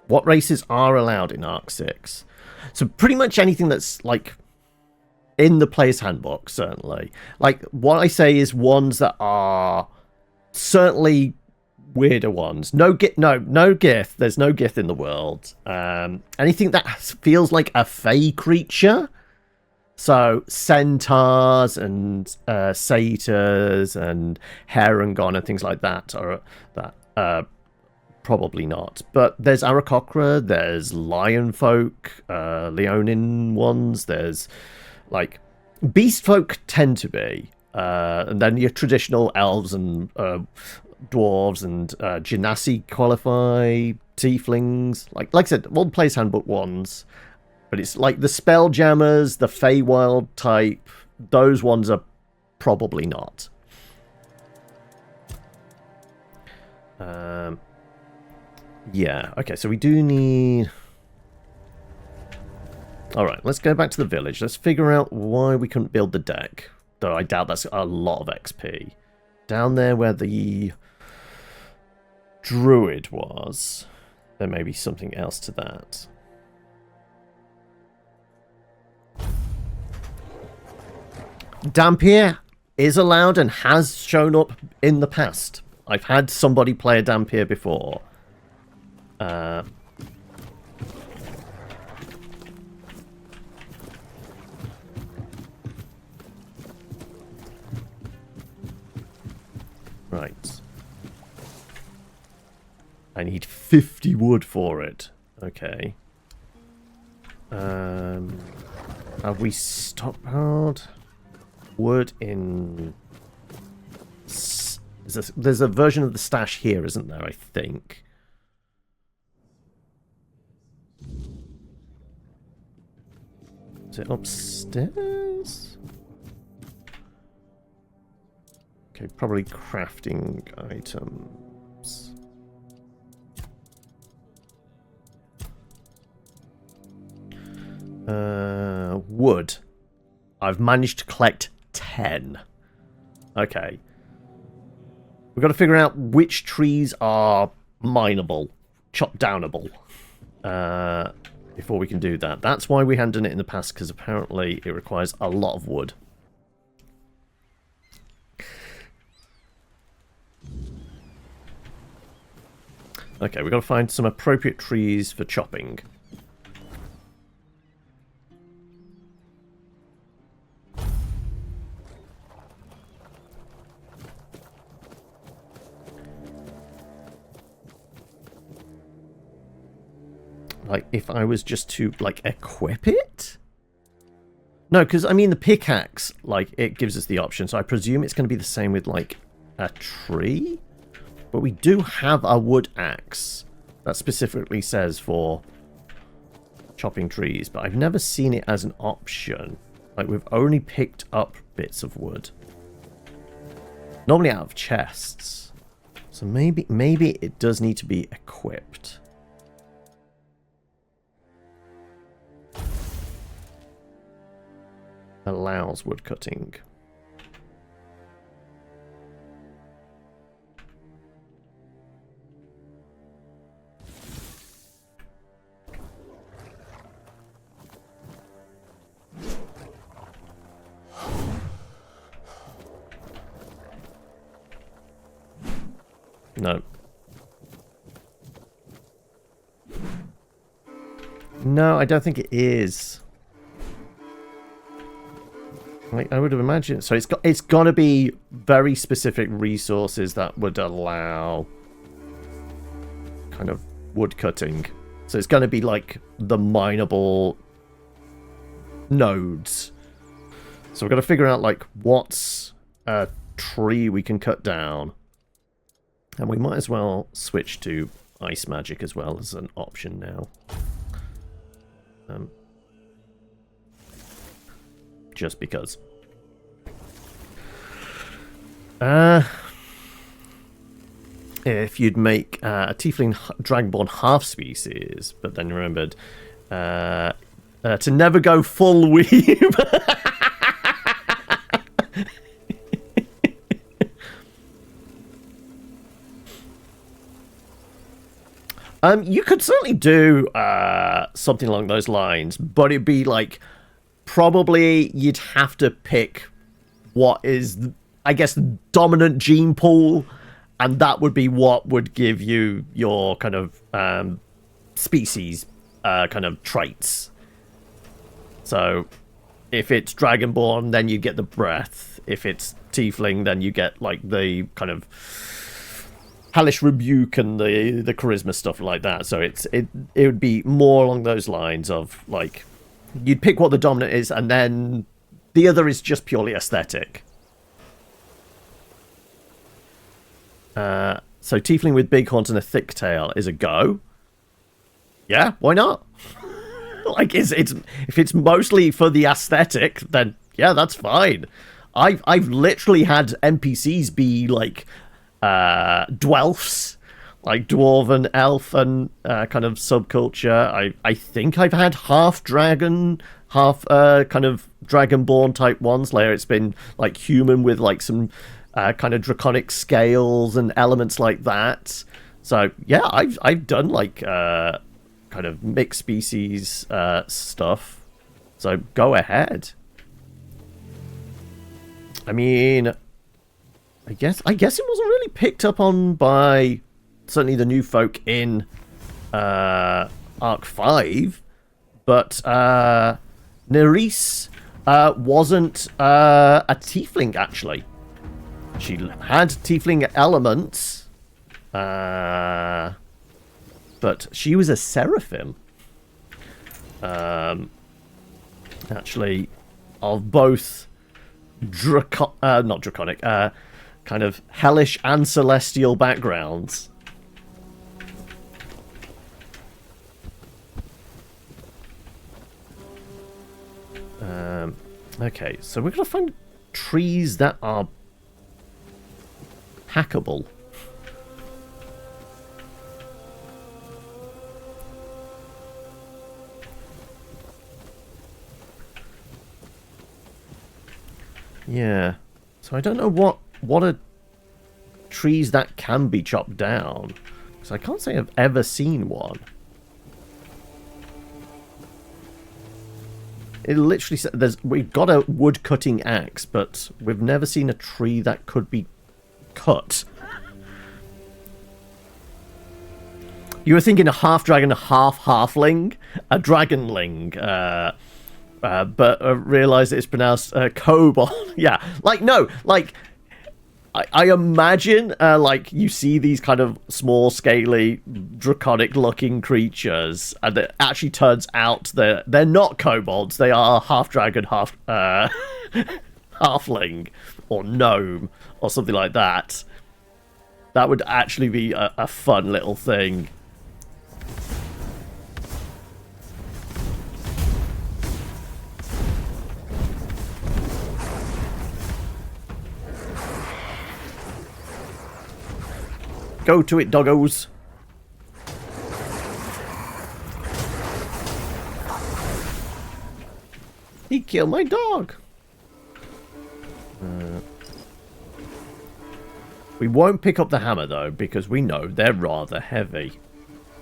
What races are allowed in Arc 6? So pretty much anything that's, like, in the player's handbook, certainly. Like, what I say is ones that are certainly weirder ones. No Gith. There's no Gith in the world. Anything that feels like a fey creature. So, centaurs and satyrs and Herongon and things like that are probably not. But there's Aarakocra, there's lion folk, Leonin ones, there's like beast folk tend to be. And then your traditional elves and dwarves and genasi qualify, tieflings. Like I said, one plays handbook ones. But it's like the Spelljammers, the Feywild type, those ones are probably not. Yeah, okay, so we do need... Alright, let's go back to the village. Let's figure out why we couldn't build the deck. Though I doubt that's a lot of XP. Down there where the druid was, there may be something else to that. Dampier is allowed and has shown up in the past. I've had somebody play a Dampier before. Right. I need 50 wood for it. Okay. Have we stockpiled wood in There's a version of the stash here, isn't there, I think? Is it upstairs? Okay, probably crafting items. Wood. I've managed to collect 10. Okay. We've got to figure out which trees are mineable, chop downable, before we can do that. That's why we hadn't done it in the past, because apparently it requires a lot of wood. Okay, we've got to find some appropriate trees for chopping. Like, if I was just to, like, equip it? No, because, I mean, the pickaxe, like, it gives us the option. So I presume it's going to be the same with, like, a tree? But we do have a wood axe that specifically says for chopping trees. But I've never seen it as an option. Like, we've only picked up bits of wood. Normally out of chests. So maybe it does need to be equipped. Allows wood cutting. No. No, I don't think it is. I would have imagined. So it's got to be very specific resources that would allow kind of wood cutting. So it's going to be like the mineable nodes. So we've got to figure out like what's a tree we can cut down. And we might as well switch to ice magic as well as an option now. Just because. If you'd make a tiefling dragonborn half species, but then remembered to never go full weeb. You could certainly do something along those lines, but it'd be like probably you'd have to pick what is, I guess, the dominant gene pool, and that would be what would give you your kind of species kind of traits. So if it's dragonborn, then you get the breath. If it's tiefling, then you get like the kind of hellish rebuke and the charisma stuff like that. So it would be more along those lines of like you'd pick what the dominant is, and then the other is just purely aesthetic. So tiefling with big horns and a thick tail is a go. Yeah, why not? Like if it's mostly for the aesthetic, then yeah, that's fine. I've literally had NPCs be like dwelfs, like dwarven, elf, and kind of subculture. I think I've had half dragon, half kind of dragonborn type ones. Later, it's been like human with like some kind of draconic scales and elements like that. So yeah, I've done like kind of mixed species stuff. So go ahead. I mean, I guess it wasn't really picked up on by certainly the new folk in Arc 5, but Nerys wasn't a tiefling, actually. She had tiefling elements, but she was a seraphim. Actually, of both not draconic, kind of hellish and celestial backgrounds. Okay, so we're going to find trees that are hackable. Yeah. So I don't know what are trees that can be chopped down. Because I can't say I've ever seen one. It literally says we've got a wood cutting axe, but we've never seen a tree that could be cut. You were thinking a half dragon, a half halfling, a dragonling, but realised it's pronounced kobold. Yeah, like no, like I imagine like you see these kind of small, scaly, draconic-looking creatures, and it actually turns out they're not kobolds. They are half dragon, half halfling, or gnome, or something like that. That would actually be a fun little thing. Go to it, doggos. He killed my dog. We won't pick up the hammer, though, because we know they're rather heavy.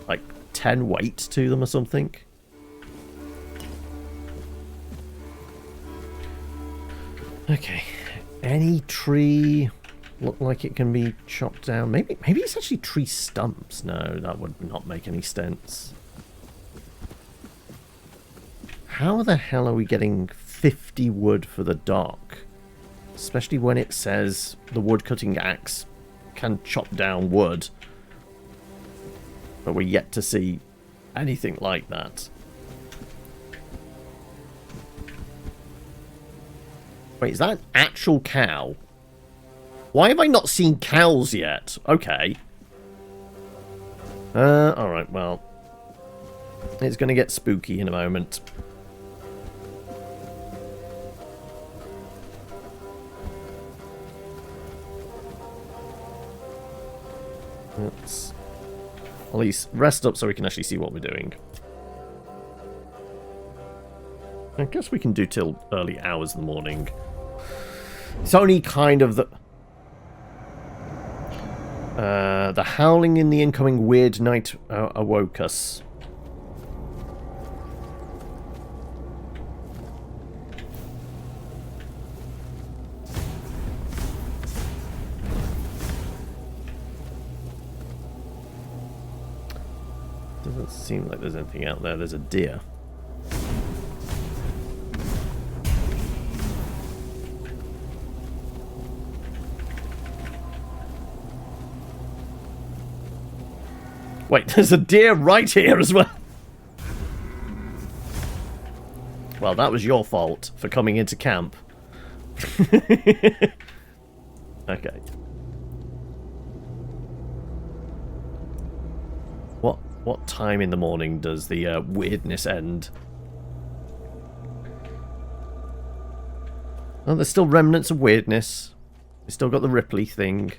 Like 10 weight to them or something. Okay. Any tree look like it can be chopped down? Maybe it's actually tree stumps. No, that would not make any sense. How the hell are we getting 50 wood for the dock? Especially when it says the wood cutting axe can chop down wood. But we're yet to see anything like that. Wait, is that an actual cow? Why have I not seen cows yet? Okay. Alright, well. It's going to get spooky in a moment. Let's at least rest up so we can actually see what we're doing. I guess we can do till early hours in the morning. It's only kind of the howling in the incoming weird night awoke us. Doesn't seem like there's anything out there. There's a deer. Wait, there's a deer right here as well. Well, that was your fault for coming into camp. Okay. What time in the morning does the weirdness end? Oh, there's still remnants of weirdness. We still got the Ripley thing.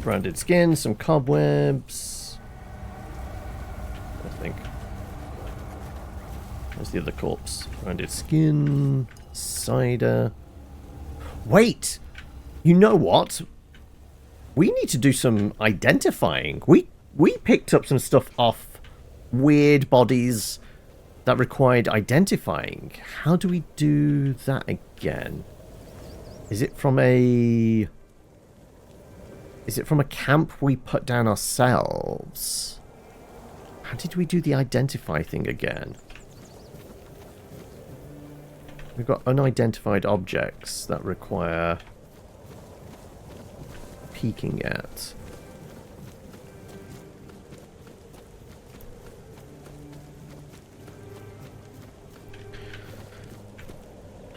Branded skin, some cobwebs. I think. Where's the other corpse? Branded skin, cider. Wait! You know what? We need to do some identifying. We picked up some stuff off weird bodies that required identifying. How do we do that again? Is it from a camp we put down ourselves? How did we do the identify thing again? We've got unidentified objects that require peeking at.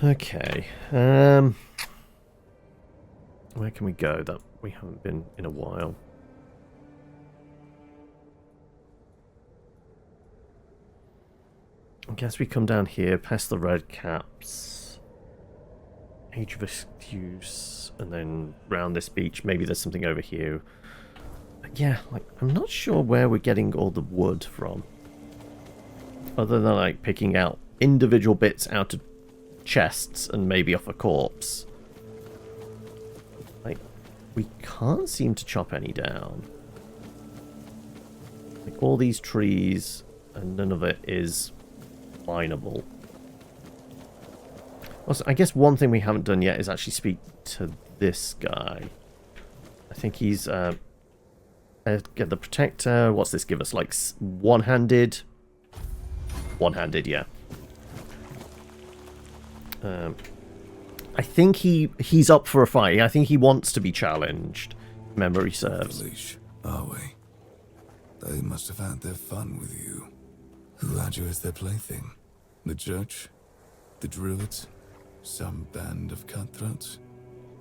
Okay. Where can we go that we haven't been in a while? I guess we come down here, past the red caps, Age of Excuse, and then round this beach. Maybe there's something over here. But yeah, like, I'm not sure where we're getting all the wood from. Other than, like, picking out individual bits out of chests and maybe off a corpse. Like, we can't seem to chop any down. Like, all these trees, and none of it is mineable. Also, I guess one thing we haven't done yet is actually speak to this guy. I think he's get the protector. What's this give us? Like one-handed? One-handed, yeah. I think he's up for a fight. I think he wants to be challenged. Memory serves. Leash, are we? They must have had their fun with you. Who had you as their plaything? The church? The druids? Some band of cutthroats?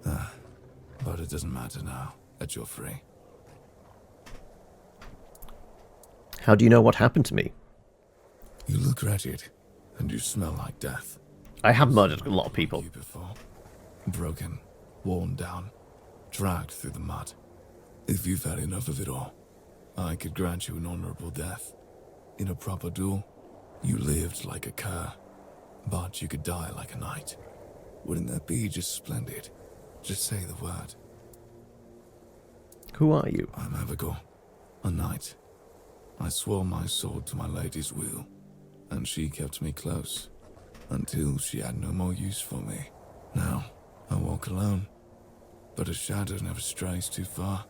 But it doesn't matter now that you're free. How do you know what happened to me? You look wretched, and you smell like death. I have murdered a lot of people. You before. Broken, worn down, dragged through the mud. If you've had enough of it all, I could grant you an honorable death. In a proper duel, you lived like a cur, but you could die like a knight. Wouldn't that be just splendid? Just say the word. Who are you? I'm Avigor, a knight. I swore my sword to my lady's will, and she kept me close, until she had no more use for me. Now, I walk alone, but a shadow never strays too far.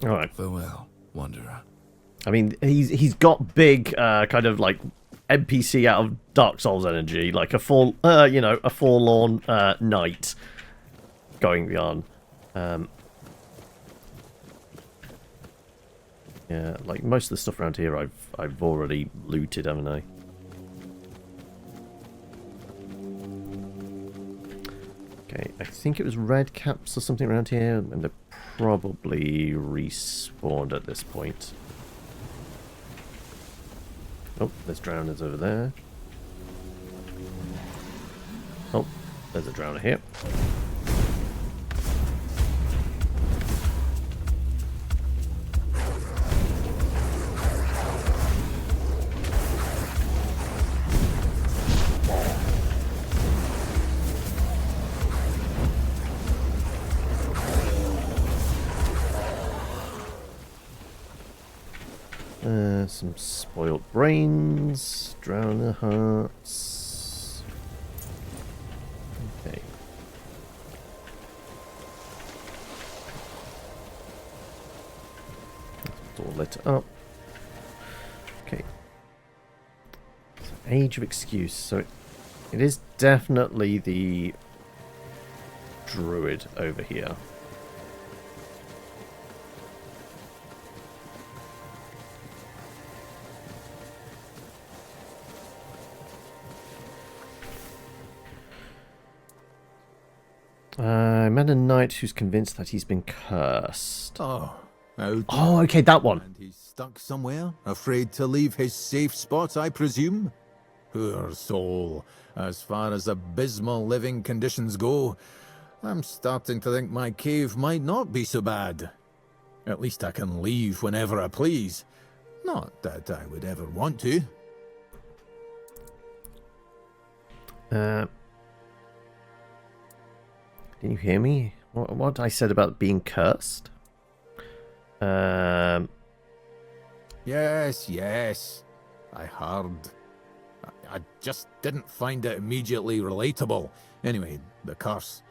Alright. Farewell, wanderer. I mean, he's got big, kind of like NPC out of Dark Souls energy, like a a forlorn knight going on. Yeah, like most of the stuff around here, I've already looted, haven't I? Okay, I think it was red caps or something around here, and they're probably respawned at this point. Oh, there's drowners over there. Oh, there's a drowner here. Some spoiled brains, drowner hearts. Okay. It's all lit up. Okay. So, Age of Excuse. So it is definitely the druid over here. I met a knight who's convinced that he's been cursed. Oh, Okay, that one. and he's stuck somewhere, afraid to leave his safe spot, I presume? Poor soul. As far as abysmal living conditions go, I'm starting to think my cave might not be so bad. At least I can leave whenever I please. Not that I would ever want to. Did you hear me? What I said about being cursed? Yes, yes. I heard. I just didn't find it immediately relatable. Anyway, the curse.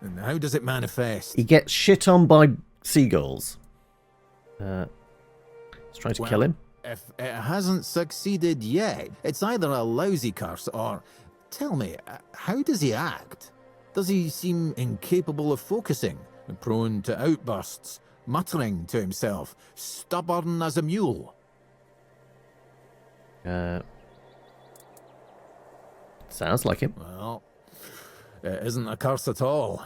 And how does it manifest? He gets shit on by seagulls. Let's try to kill him. If it hasn't succeeded yet, it's either a lousy curse or... Tell me, how does he act? Does he seem incapable of focusing, prone to outbursts, muttering to himself, stubborn as a mule? Sounds like him. Well, it isn't a curse at all.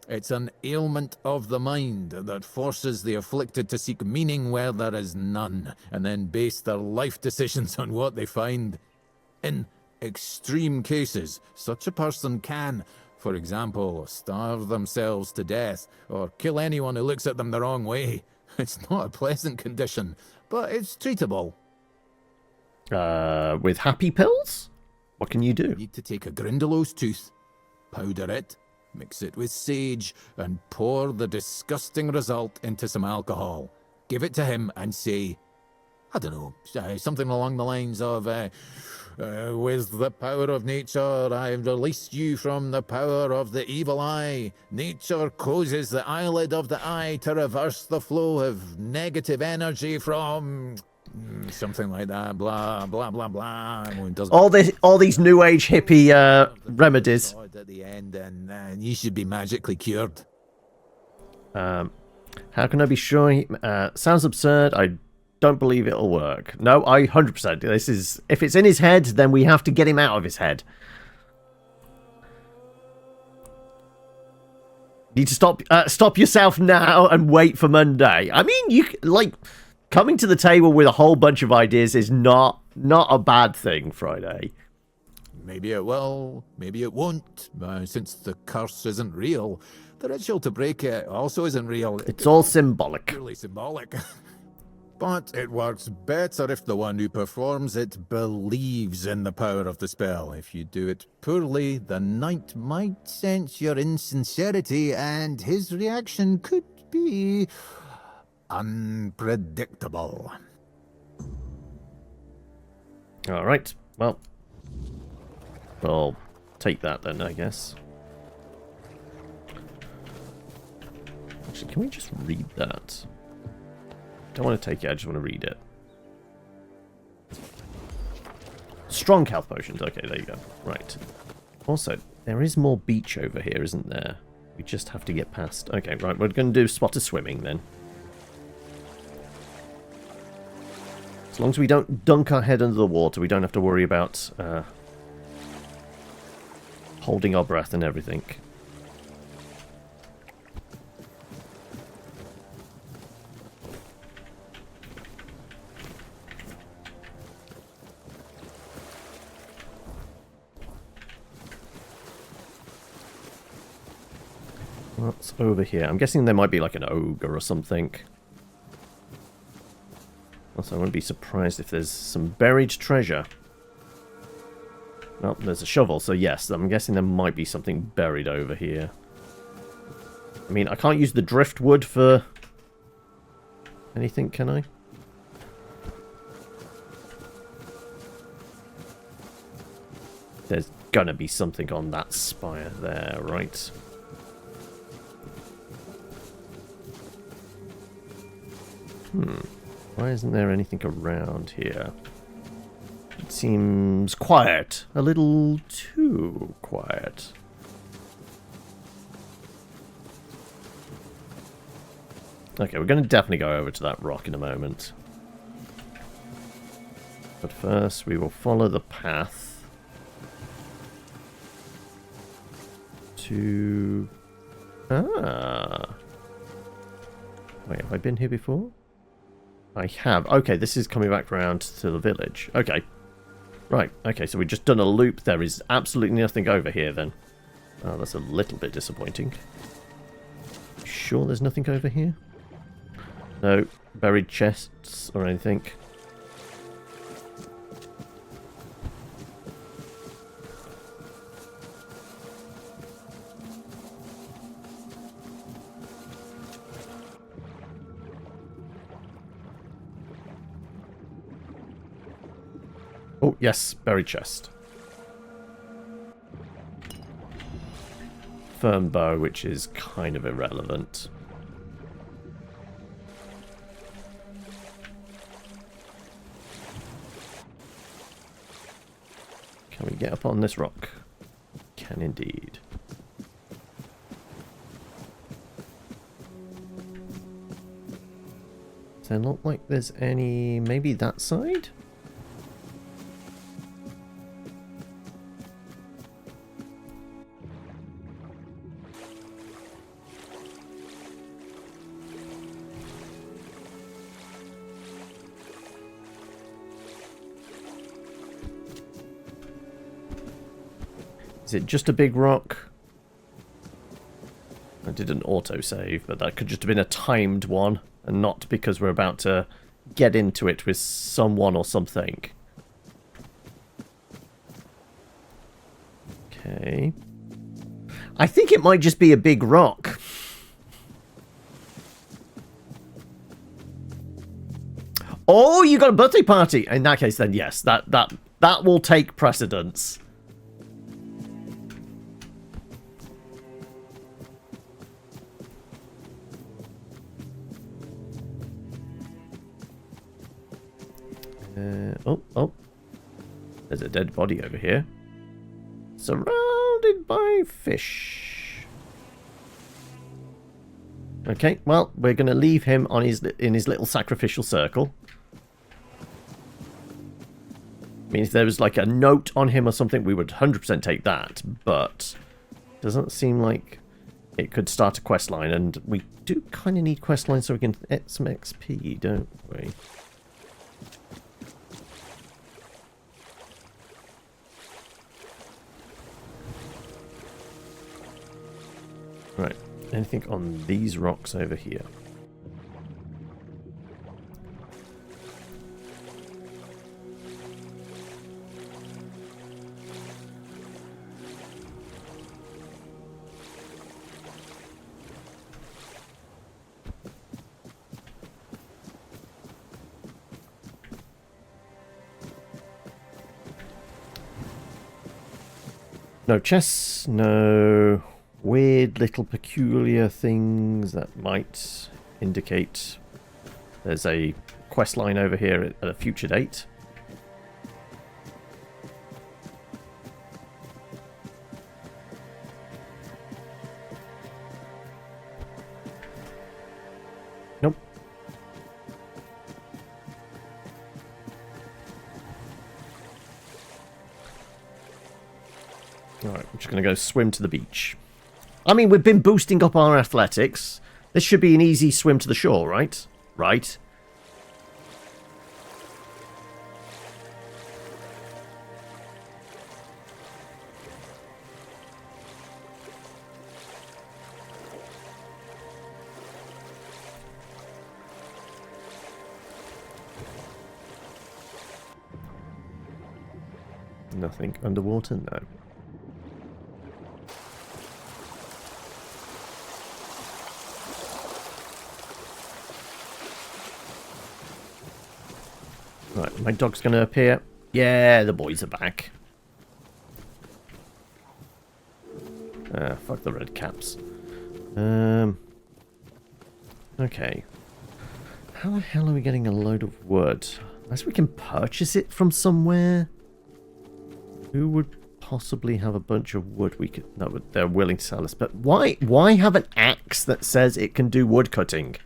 It's an ailment of the mind that forces the afflicted to seek meaning where there is none, and then base their life decisions on what they find. In extreme cases, such a person can, for example, starve themselves to death, or kill anyone who looks at them the wrong way. It's not a pleasant condition, but it's treatable. With happy pills? What can you do? You need to take a Grindelows tooth, powder it, mix it with sage, and pour the disgusting result into some alcohol. Give it to him and say, I don't know, something along the lines of, with the power of nature, I've released you from the power of the evil eye. Nature closes the eyelid of the eye to reverse the flow of negative energy from... something like that, blah, blah, blah, blah. All these new age hippie remedies. At the end, and you should be magically cured. How can I be sure? Sounds absurd. I don't believe it'll work. No, I 100%. This is, if it's in his head, then we have to get him out of his head. You need to stop yourself now and wait for Monday. I mean, you like coming to the table with a whole bunch of ideas is not a bad thing, Friday. Maybe it will, maybe it won't. Since the curse isn't real, the ritual to break it also isn't real. It's all symbolic. Purely symbolic. But it works better if the one who performs it believes in the power of the spell. If you do it poorly, the knight might sense your insincerity, and his reaction could be unpredictable. All right. Well, I'll take that then, I guess. Actually, can we just read that? Don't want to take it, I just want to read it. Strong health potions. Okay, there you go. Right. Also, there is more beach over here, isn't there? We just have to get past. Okay, right. We're going to do spot of swimming then. As long as we don't dunk our head under the water, we don't have to worry about holding our breath and everything. What's over here? I'm guessing there might be like an ogre or something. Also, I wouldn't be surprised if there's some buried treasure. Well, there's a shovel, so yes, I'm guessing there might be something buried over here. I mean, I can't use the driftwood for anything, can I? There's gonna be something on that spire there, right? Why isn't there anything around here? It seems quiet. A little too quiet. Okay, we're going to definitely go over to that rock in a moment. But first, we will follow the path to... Ah. Wait, have I been here before? I have. Okay, this is coming back around to the village. Okay. Right, okay, so we've just done a loop. There is absolutely nothing over here then. Oh, that's a little bit disappointing. Sure there's nothing over here? No buried chests or anything. Oh, yes, buried chest. Firm bow, which is kind of irrelevant. Can we get up on this rock? Can indeed. Does it look like there's any... maybe that side? Is it just a big rock? I did an autosave, but that could just have been a timed one, and not because we're about to get into it with someone or something. Okay. I think it might just be a big rock. Oh, you got a birthday party! In that case, then yes, that will take precedence. Oh. There's a dead body over here. Surrounded by fish. Okay, well, we're going to leave him on in his little sacrificial circle. Means if there was like a note on him or something, we would 100% take that. But doesn't seem like it could start a quest line. And we do kind of need quest lines so we can get some XP, don't we? Right, anything on these rocks over here? No chests, no weird little peculiar things that might indicate there's a quest line over here at a future date. Nope. Alright, I'm just going to go swim to the beach. I mean, we've been boosting up our athletics. This should be an easy swim to the shore, right? Right. Nothing underwater? No. Right, my dog's going to appear. Yeah, the boys are back. Fuck the red caps. Okay. How the hell are we getting a load of wood? Unless we can purchase it from somewhere. Who would possibly have a bunch of wood we could... No, they're willing to sell us. But why have an axe that says it can do wood cutting?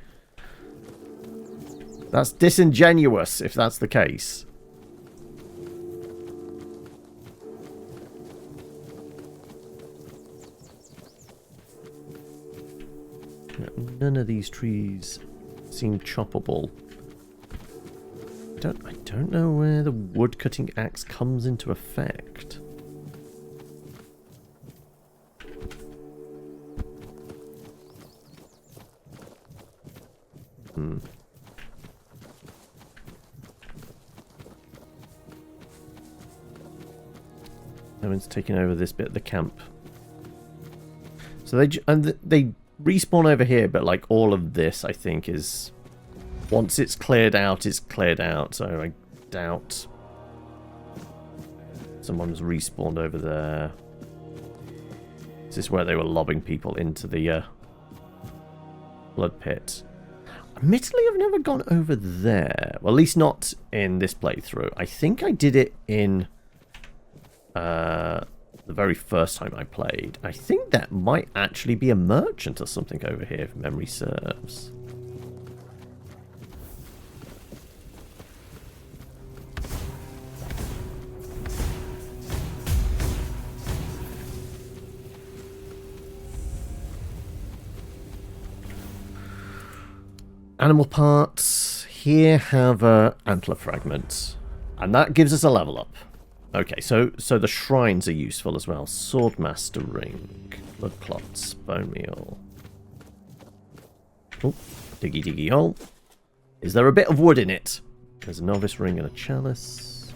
That's disingenuous, if that's the case. None of these trees seem choppable. I don't know where the wood cutting axe comes into effect. No one's taking over this bit of the camp. So they respawn over here, but like all of this, I think, is once it's cleared out, it's cleared out. So I doubt Someone's respawned over there. Is this where they were lobbing people into the blood pit? Admittedly, I've never gone over there. Well, at least not in this playthrough. I think I did it in the very first time I played. I think that might actually be a merchant or something over here, if memory serves. Animal parts. Here have antler fragments. And that gives us a level up. Okay, so the shrines are useful as well. Swordmaster ring. Blood clots. Bone meal. Oh, diggy diggy hole. Is there a bit of wood in it? There's a novice ring and a chalice.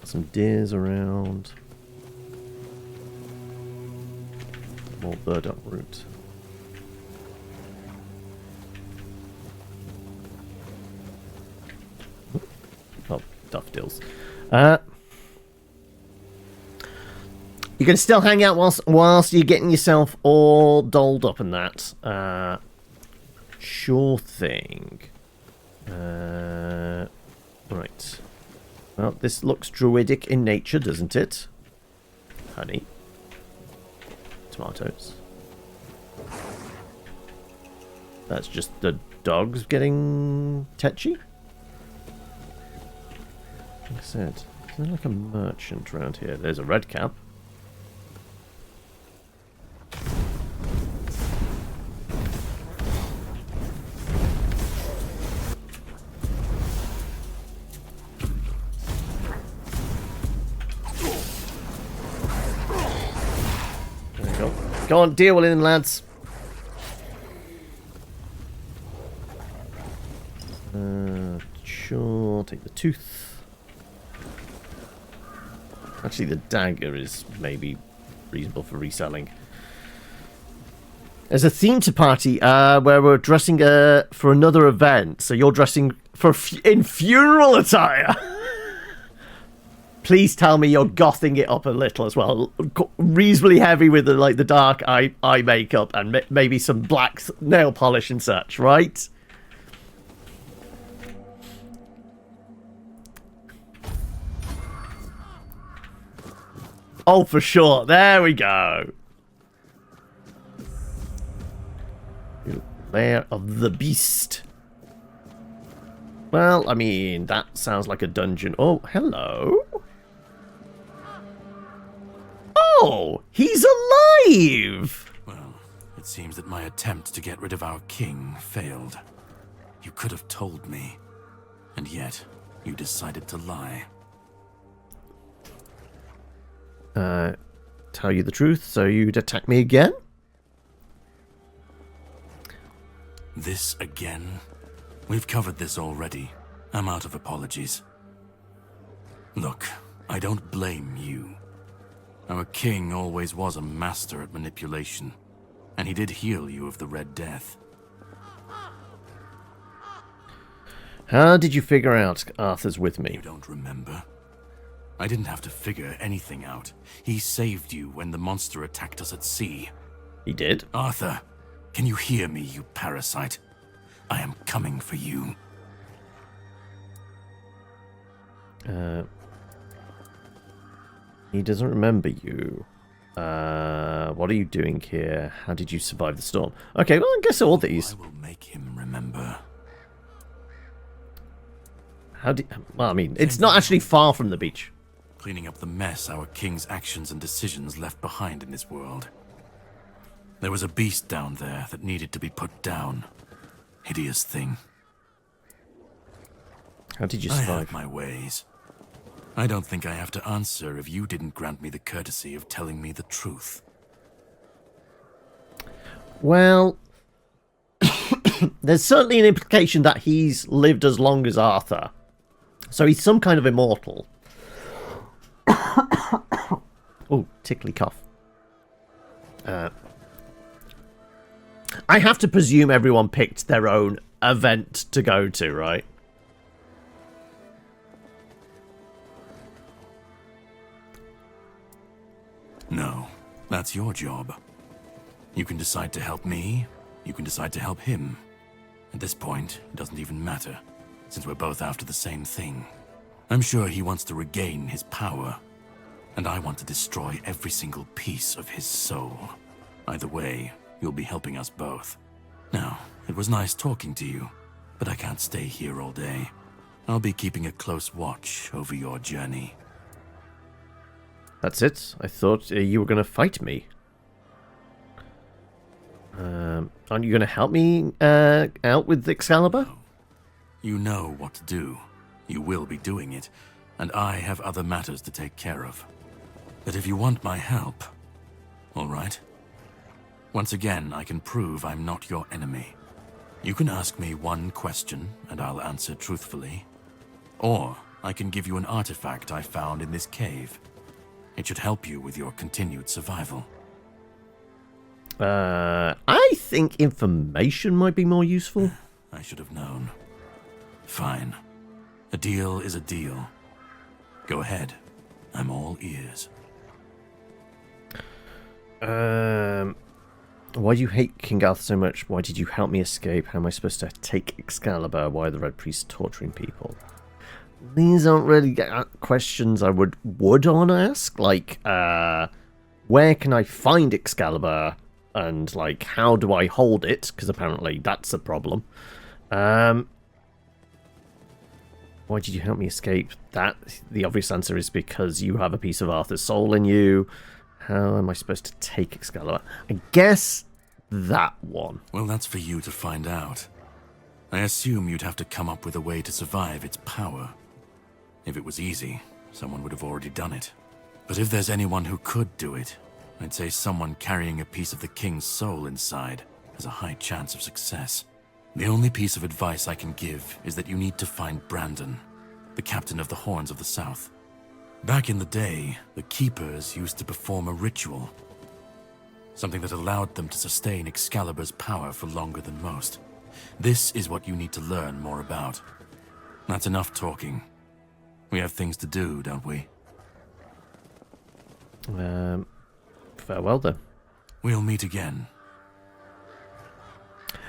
Some deers around. More burdock root. Oh, daffodils. You can still hang out whilst you're getting yourself all dolled up and that. Sure thing. Right. Well, this looks druidic in nature, doesn't it? Honey. Tomatoes. That's just the dogs getting tetchy. Like I said, is there like a merchant around here? There's a red cap. There we go. Go on, deal with him, lads. Sure, take the tooth. Actually, the dagger is maybe reasonable for reselling. There's a theme to party where we're dressing for another event. So you're dressing in funeral attire. Please tell me you're gothing it up a little as well. Reasonably heavy with the dark eye makeup and maybe some black nail polish and such, right? Oh, for sure. There we go. Lair of the Beast. Well, I mean, that sounds like a dungeon. Oh, hello. Oh, he's alive. Well, it seems that my attempt to get rid of our king failed. You could have told me, and yet you decided to lie. Tell you the truth, so you'd attack me again? This again? We've covered this already. I'm out of apologies. Look, I don't blame you. Our king always was a master at manipulation, and he did heal you of the Red Death. How did you figure out Arthur's with me? You don't remember? I didn't have to figure anything out. He saved you when the monster attacked us at sea. He did? Arthur, can you hear me, you parasite? I am coming for you. He doesn't remember you. What are you doing here? How did you survive the storm? Okay, well, I guess all these. I will make him remember. How did? Well, I mean, it's not actually far from the beach. Cleaning up the mess our king's actions and decisions left behind in this world. There was a beast down there that needed to be put down. Hideous thing. How did you I survive? have my ways. I don't think I have to answer if you didn't grant me the courtesy of telling me the truth. Well, there's certainly an implication that he's lived as long as Arthur. So he's some kind of immortal. Oh, tickly cough. I have to presume everyone picked their own event to go to, right? No, that's your job. You can decide to help me, you can decide to help him. At this point, it doesn't even matter, since we're both after the same thing. I'm sure he wants to regain his power, and I want to destroy every single piece of his soul. Either way, you'll be helping us both. Now, it was nice talking to you, but I can't stay here all day. I'll be keeping a close watch over your journey. That's it? I thought you were going to fight me. Aren't you going to help me out with Excalibur? You know what to do. You will be doing it, and I have other matters to take care of. But if you want my help, all right? Once again, I can prove I'm not your enemy. You can ask me one question, and I'll answer truthfully. Or I can give you an artifact I found in this cave. It should help you with your continued survival. I think information might be more useful. I should have known. Fine. A deal is a deal. Go ahead. I'm all ears. Why do you hate King Arthur so much? Why did you help me escape? How am I supposed to take Excalibur? Why are the Red Priests torturing people? These aren't really questions I would want to ask. Like, where can I find Excalibur? And, like, how do I hold it? Because apparently that's a problem. Why did you help me escape? The obvious answer is because you have a piece of Arthur's soul in you. How am I supposed to take Excalibur? I guess that one. Well, that's for you to find out. I assume you'd have to come up with a way to survive its power. If it was easy, someone would have already done it. But if there's anyone who could do it, I'd say someone carrying a piece of the king's soul inside has a high chance of success. The only piece of advice I can give is that you need to find Brandon, the captain of the Horns of the South. Back in the day, the Keepers used to perform a ritual. Something that allowed them to sustain Excalibur's power for longer than most. This is what you need to learn more about. That's enough talking. We have things to do, don't we? Farewell then. We'll meet again.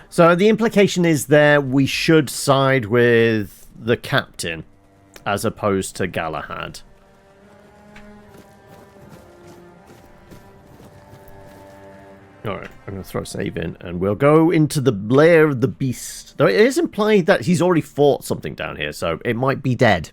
So the implication is there we should side with the captain as opposed to Galahad. Alright, I'm going to throw a save in and we'll go into the lair of the beast. Though it is implied that he's already fought something down here, so it might be dead.